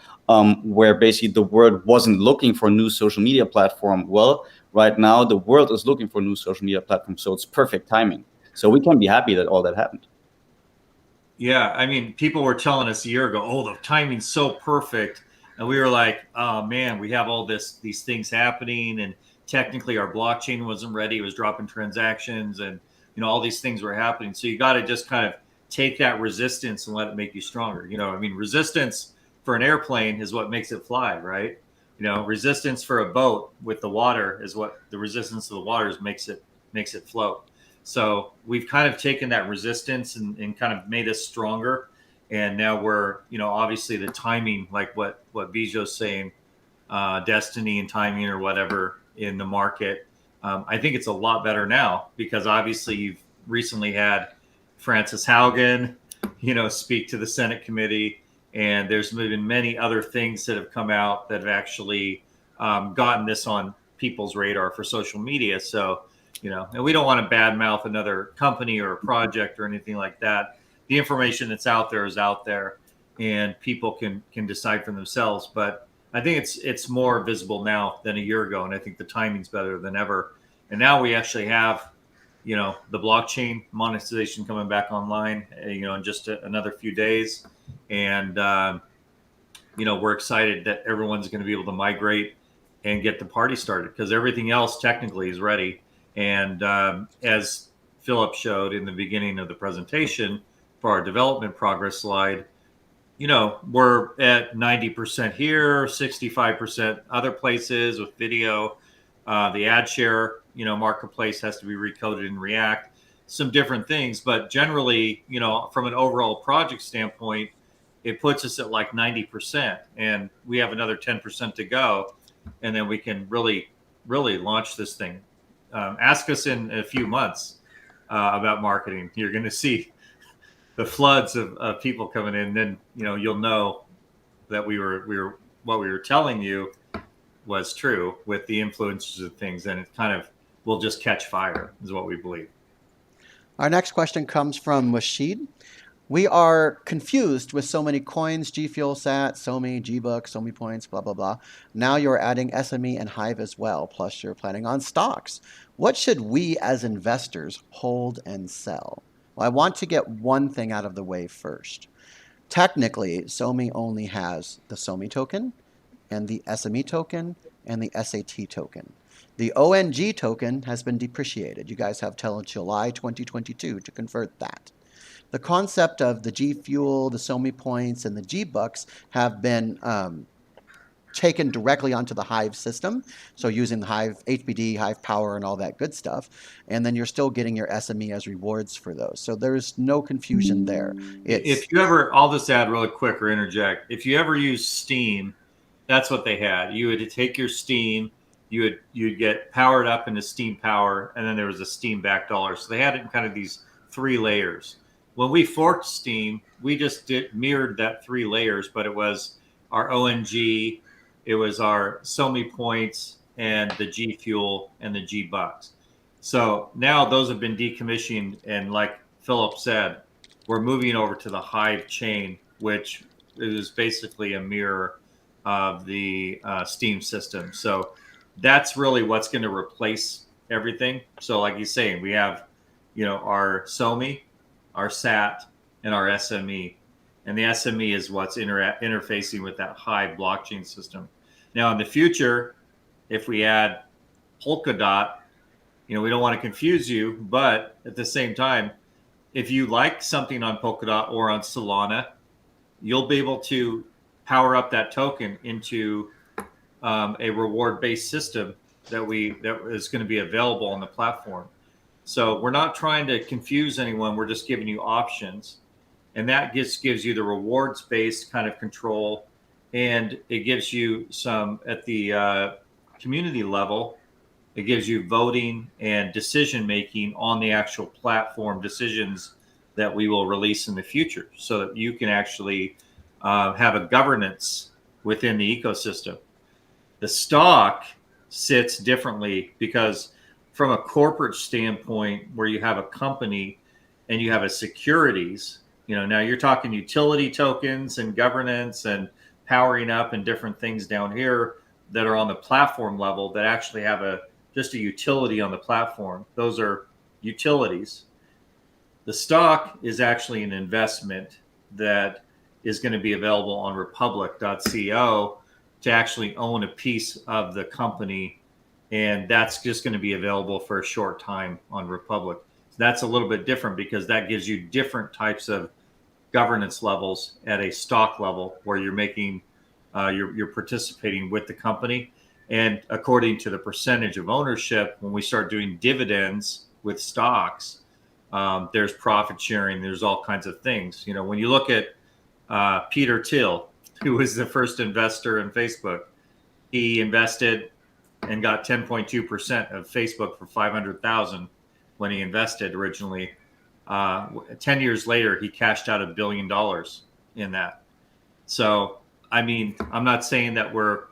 where basically the world wasn't looking for a new social media platform. Well, right now the world is looking for a new social media platform, so it's perfect timing. So we can be happy that all that happened. Yeah, I mean, people were telling us a year ago, "Oh, the timing's so perfect," and we were like, "Oh man, we have all these things happening, and technically our blockchain wasn't ready; it was dropping transactions, and all these things were happening." So you got to just kind of take that resistance and let it make you stronger. I mean, resistance for an airplane is what makes it fly, right? Resistance for a boat with the water is what the resistance of the water makes it float. So we've kind of taken that resistance and kind of made us stronger. And now we're, obviously the timing, like what Bijo's saying, destiny and timing or whatever in the market. I think it's a lot better now because obviously you've recently had Francis Haugen, speak to the Senate committee. And there's been many other things that have come out that have actually gotten this on people's radar for social media. So, and we don't want to badmouth another company or a project or anything like that. The information that's out there is out there, and people can decide for themselves. But I think it's more visible now than a year ago, and I think the timing's better than ever. And now we actually have, the blockchain monetization coming back online, in just another few days, and we're excited that everyone's going to be able to migrate and get the party started because everything else technically is ready. And as Philip showed in the beginning of the presentation for our development progress slide, we're at 90% here, 65% other places with video. The ad share, marketplace has to be recoded in React, some different things. But generally, from an overall project standpoint, it puts us at like 90%. And we have another 10% to go. And then we can really, really launch this thing. Ask us in a few months about marketing. You're going to see the floods of people coming in. Then you'll know that what we were telling you was true with the influences of things, and it kind of will just catch fire, is what we believe. Our next question comes from Rashid. We are confused with so many coins, G Fuel Sat, SoMe, Gbook, SoMe Points, blah, blah, blah. Now you're adding SME and Hive as well, plus you're planning on stocks. What should we as investors hold and sell? Well, I want to get one thing out of the way first. Technically, SoMe only has the SoMe token and the SME token and the SAT token. The ONG token has been depreciated. You guys have till July 2022 to convert that. The concept of the G Fuel, the SoMe Points, and the G Bucks have been taken directly onto the Hive system. So using the Hive HBD, Hive Power, and all that good stuff. And then you're still getting your SME as rewards for those. So there's no confusion there. If you ever, I'll just add really quick or interject. If you ever use Steam, that's what they had. You would take your Steam, you'd get powered up into Steam Power, and then there was a Steam back dollar. So they had it in kind of these 3 layers. When we forked Steam, we just mirrored that 3 layers, but it was our ONG, it was our SoMe Points, and the G Fuel and the G Bucks. So now those have been decommissioned, and like Philip said, we're moving over to the Hive chain, which is basically a mirror of the Steam system. So that's really what's going to replace everything. So like he's saying, we have, our SoMe, our SAT, and our SME. And the SME is what's interfacing with that Hive blockchain system. Now, in the future, if we add Polkadot, we don't want to confuse you, but at the same time, if you like something on Polkadot or on Solana, you'll be able to power up that token into a reward-based system that is going to be available on the platform. So we're not trying to confuse anyone. We're just giving you options. And that just gives you the rewards-based kind of control. And it gives you some at the community level. It gives you voting and decision-making on the actual platform decisions that we will release in the future so that you can actually have a governance within the ecosystem. The stock sits differently because from a corporate standpoint where you have a company and you have a securities, now you're talking utility tokens and governance and powering up and different things down here that are on the platform level that actually have just a utility on the platform. Those are utilities. The stock is actually an investment that is going to be available on republic.co to actually own a piece of the company. And that's just going to be available for a short time on Republic. So that's a little bit different because that gives you different types of governance levels at a stock level where you're making, you're participating with the company. And according to the percentage of ownership, when we start doing dividends with stocks, there's profit sharing. There's all kinds of things. You know, when you look at Peter Thiel, who was the first investor in Facebook, he invested and got 10.2% of Facebook for 500,000 when he invested originally. 10 years later, he cashed out $1 billion in that. So, I mean, I'm not saying that we're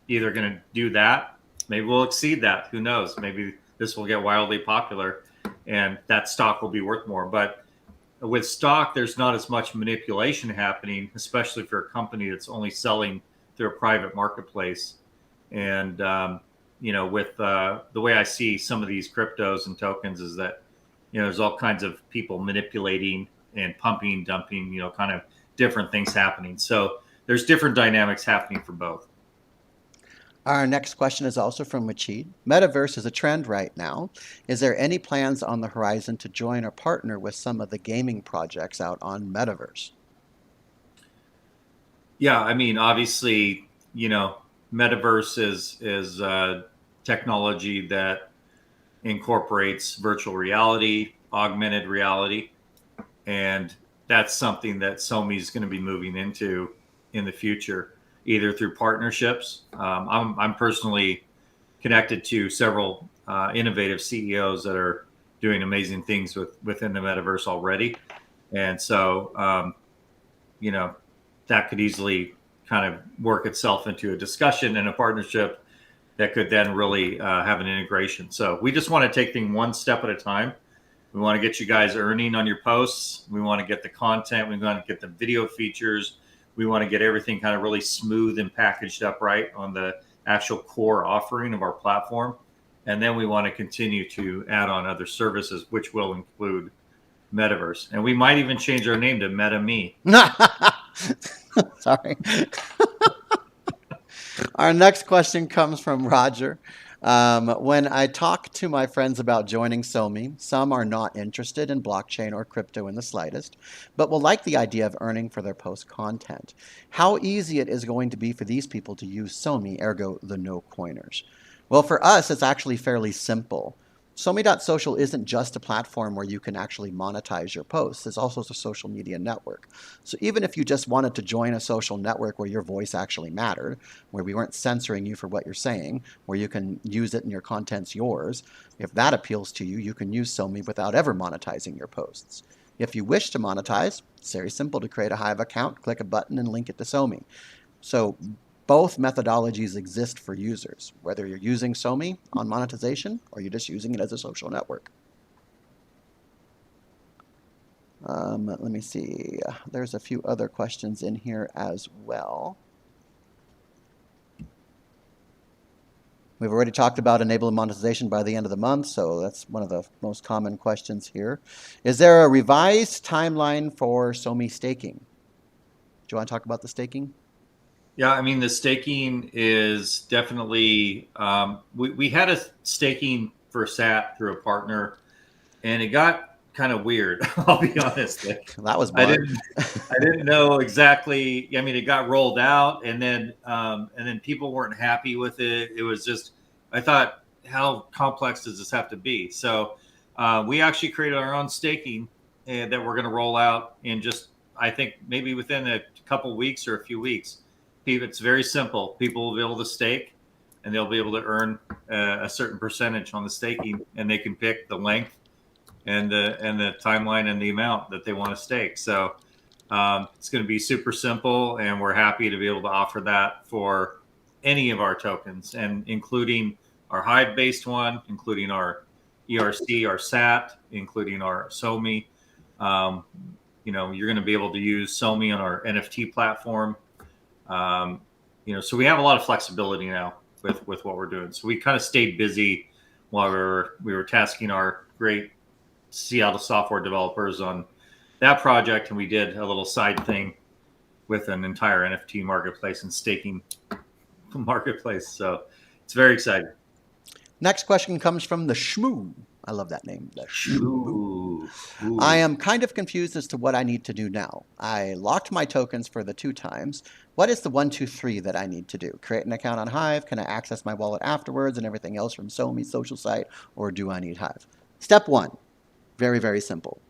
either going to do that. Maybe we'll exceed that. Who knows? Maybe this will get wildly popular and that stock will be worth more. But with stock, there's not as much manipulation happening, especially for a company that's only selling through a private marketplace. And, you know, with the way I see some of these cryptos and tokens is that, you know, there's all kinds of people manipulating and pumping, dumping, you know, kind of different things happening. So there's different dynamics happening for both. Our next question is also from Machid. Metaverse is a trend right now. Is there any plans on the horizon to join or partner with some of the gaming projects out on Metaverse? Yeah, I mean, obviously, you know, Metaverse is technology that incorporates virtual reality, augmented reality, and that's something that SoMe is going to be moving into in the future, either through partnerships. I'm personally connected to several innovative CEOs that are doing amazing things within the metaverse already, and so you know, that could easily kind of work itself into a discussion and a partnership that could then really have an integration. So we just want to take things one step at a time. We want to get you guys earning on your posts. We want to get the content. We want to get the video features. We want to get everything kind of really smooth and packaged up right on the actual core offering of our platform. And then we want to continue to add on other services, which will include Metaverse. And we might even change our name to MetaMe. Sorry. Our next question comes from Roger. When I talk to my friends about joining SoMe, some are not interested in blockchain or crypto in the slightest, but will like the idea of earning for their post content. How easy it is going to be for these people to use SoMe, ergo the no coiners? Well, for us, it's actually fairly simple. SoMe.social isn't just a platform where you can actually monetize your posts. It's also a social media network. So even if you just wanted to join a social network where your voice actually mattered, where we weren't censoring you for what you're saying, where you can use it and your content's yours, if that appeals to you, you can use SoMe without ever monetizing your posts. If you wish to monetize, it's very simple to create a Hive account, click a button, and link it to SoMe. So both methodologies exist for users, whether you're using SoMe on monetization or you're just using it as a social network. Let me see. There's a few other questions in here as well. We've already talked about enabling monetization by the end of the month, so that's one of the most common questions here. Is there a revised timeline for SoMe staking? Do you want to talk about the staking? Yeah, I mean, the staking is definitely, we had a staking for SAT through a partner, and it got kind of weird. I'll be honest. Like, that was I didn't know exactly. I mean, it got rolled out, and then people weren't happy with it. It was just, I thought, how complex does this have to be? So we actually created our own staking that we're going to roll out in just, I think, maybe within a couple weeks or a few weeks. It's very simple. People will be able to stake, and they'll be able to earn a certain percentage on the staking, and they can pick the length and the timeline and the amount that they want to stake. So it's going to be super simple, and we're happy to be able to offer that for any of our tokens, and including our Hive-based one, including our ERC, our SAT, including our SoMe. You know, you're going to be able to use SoMe on our NFT platform. You know, so we have a lot of flexibility now with what we're doing. So we kind of stayed busy while we were tasking our great Seattle software developers on that project, and we did a little side thing with an entire NFT marketplace and staking marketplace. So it's very exciting. Next question comes from the Shmoo. I love that name, the Shmoo. Ooh, ooh. I am kind of confused as to what I need to do now. I locked my tokens for the 2 times. What is the 1, 2, 3 that I need to do? Create an account on Hive? Can I access my wallet afterwards and everything else from SoMe social site? Or do I need Hive? Step 1, very, very simple.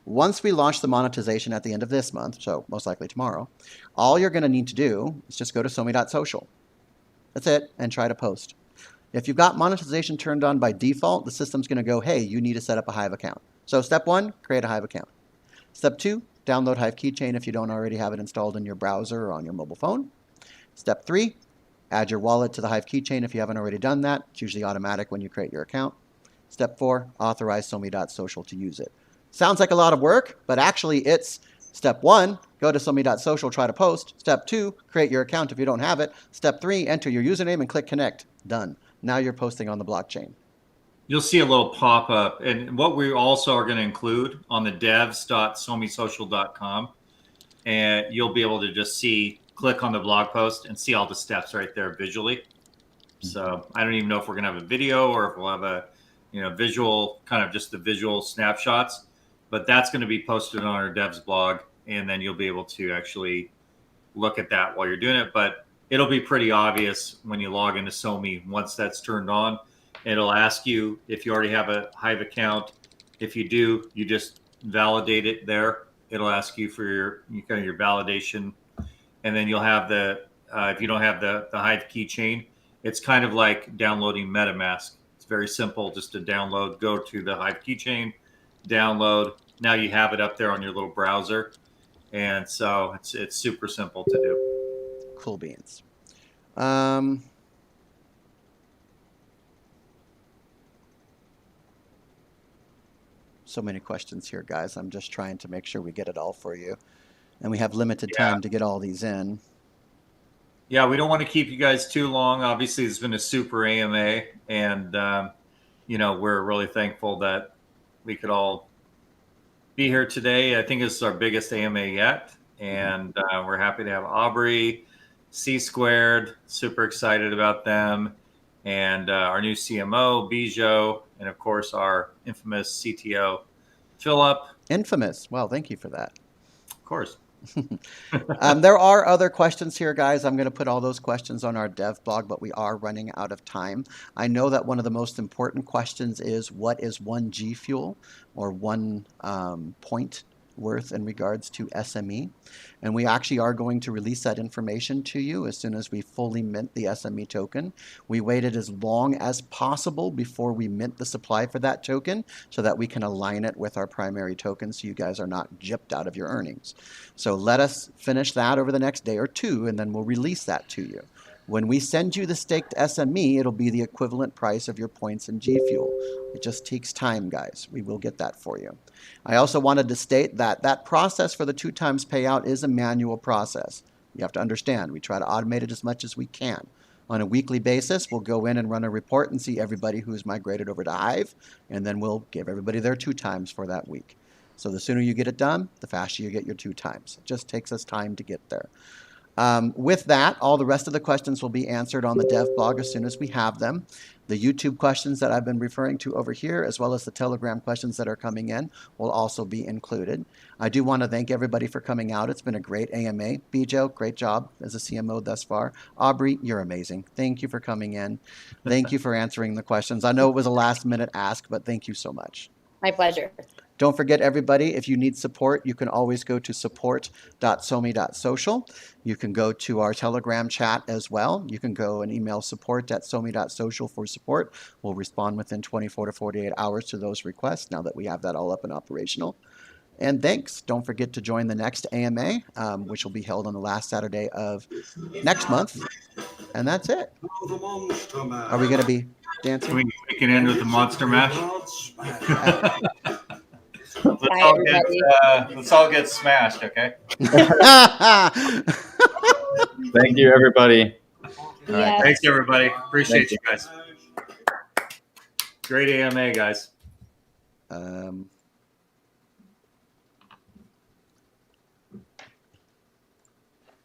Once we launch the monetization at the end of this month, so most likely tomorrow, all you're going to need to do is just go to SoMe.social. That's it, and try to post. If you've got monetization turned on by default, the system's going to go, hey, you need to set up a Hive account. So step 1, create a Hive account. Step 2, download Hive Keychain if you don't already have it installed in your browser or on your mobile phone. Step 3, add your wallet to the Hive Keychain if you haven't already done that. It's usually automatic when you create your account. Step 4, authorize SoMe.social to use it. Sounds like a lot of work, but actually it's step 1, go to SoMe.social, try to post. Step 2, create your account if you don't have it. Step 3, enter your username and click connect. Done. Now you're posting on the blockchain. You'll see a little pop-up. And what we also are going to include on the devs.somesocial.com, and you'll be able to just click on the blog post and see all the steps right there visually. So I don't even know if we're going to have a video or if we'll have a visual, kind of just the visual snapshots, but that's going to be posted on our devs blog, and then you'll be able to actually look at that while you're doing it. But it'll be pretty obvious when you log into SoMe once that's turned on. It'll ask you if you already have a Hive account. If you do, you just validate it there. It'll ask you for your validation, and then you'll have if you don't have the Hive keychain, it's kind of like downloading MetaMask. It's very simple, just to download. Go to the Hive keychain, download. Now you have it up there on your little browser, and so it's super simple to do. Cool beans. So many questions here, guys. I'm just trying to make sure we get it all for you. And we have limited time to get all these in. Yeah, we don't want to keep you guys too long. Obviously, it's been a super AMA, and we're really thankful that we could all be here today. I think this is our biggest AMA yet, and we're happy to have Aubrey, C Squared, super excited about them, and our new CMO, Bijo, and of course our infamous CTO, Philip. Infamous. Well, thank you for that. Of course. There are other questions here, guys. I'm going to put all those questions on our dev blog, but we are running out of time. I know that one of the most important questions is, what is 1 G Fuel, or 1 point worth in regards to SME? And we actually are going to release that information to you as soon as we fully mint the SME token. We waited as long as possible before we mint the supply for that token so that we can align it with our primary token so you guys are not gypped out of your earnings. So let us finish that over the next day or 2, and then we'll release that to you. When we send you the staked SME, it'll be the equivalent price of your points in G Fuel. It just takes time, guys. We will get that for you. I also wanted to state that that process for the 2 times payout is a manual process. You have to understand, we try to automate it as much as we can. On a weekly basis, we'll go in and run a report and see everybody who's migrated over to Hive, and then we'll give everybody their 2 times for that week. So the sooner you get it done, the faster you get your 2 times. It just takes us time to get there. With that, all the rest of the questions will be answered on the dev blog as soon as we have them. The YouTube questions that I've been referring to over here, as well as the Telegram questions that are coming in, will also be included. I do want to thank everybody for coming out. It's been a great AMA. Bijo, great job as a CMO thus far. Aubrey, you're amazing. Thank you for coming in. Thank you for answering the questions. I know it was a last-minute ask, but thank you so much. My pleasure. Don't forget, everybody, if you need support, you can always go to support.some.social. You can go to our Telegram chat as well. You can go and email support@some.social for support. We'll respond within 24 to 48 hours to those requests now that we have that all up and operational. And thanks. Don't forget to join the next AMA, which will be held on the last Saturday of next month. And that's it. Are we going to be dancing? We can end with the monster mash. Let's all get smashed, okay? Thank you, everybody. All right, thanks, everybody. Appreciate you guys. Great AMA, guys.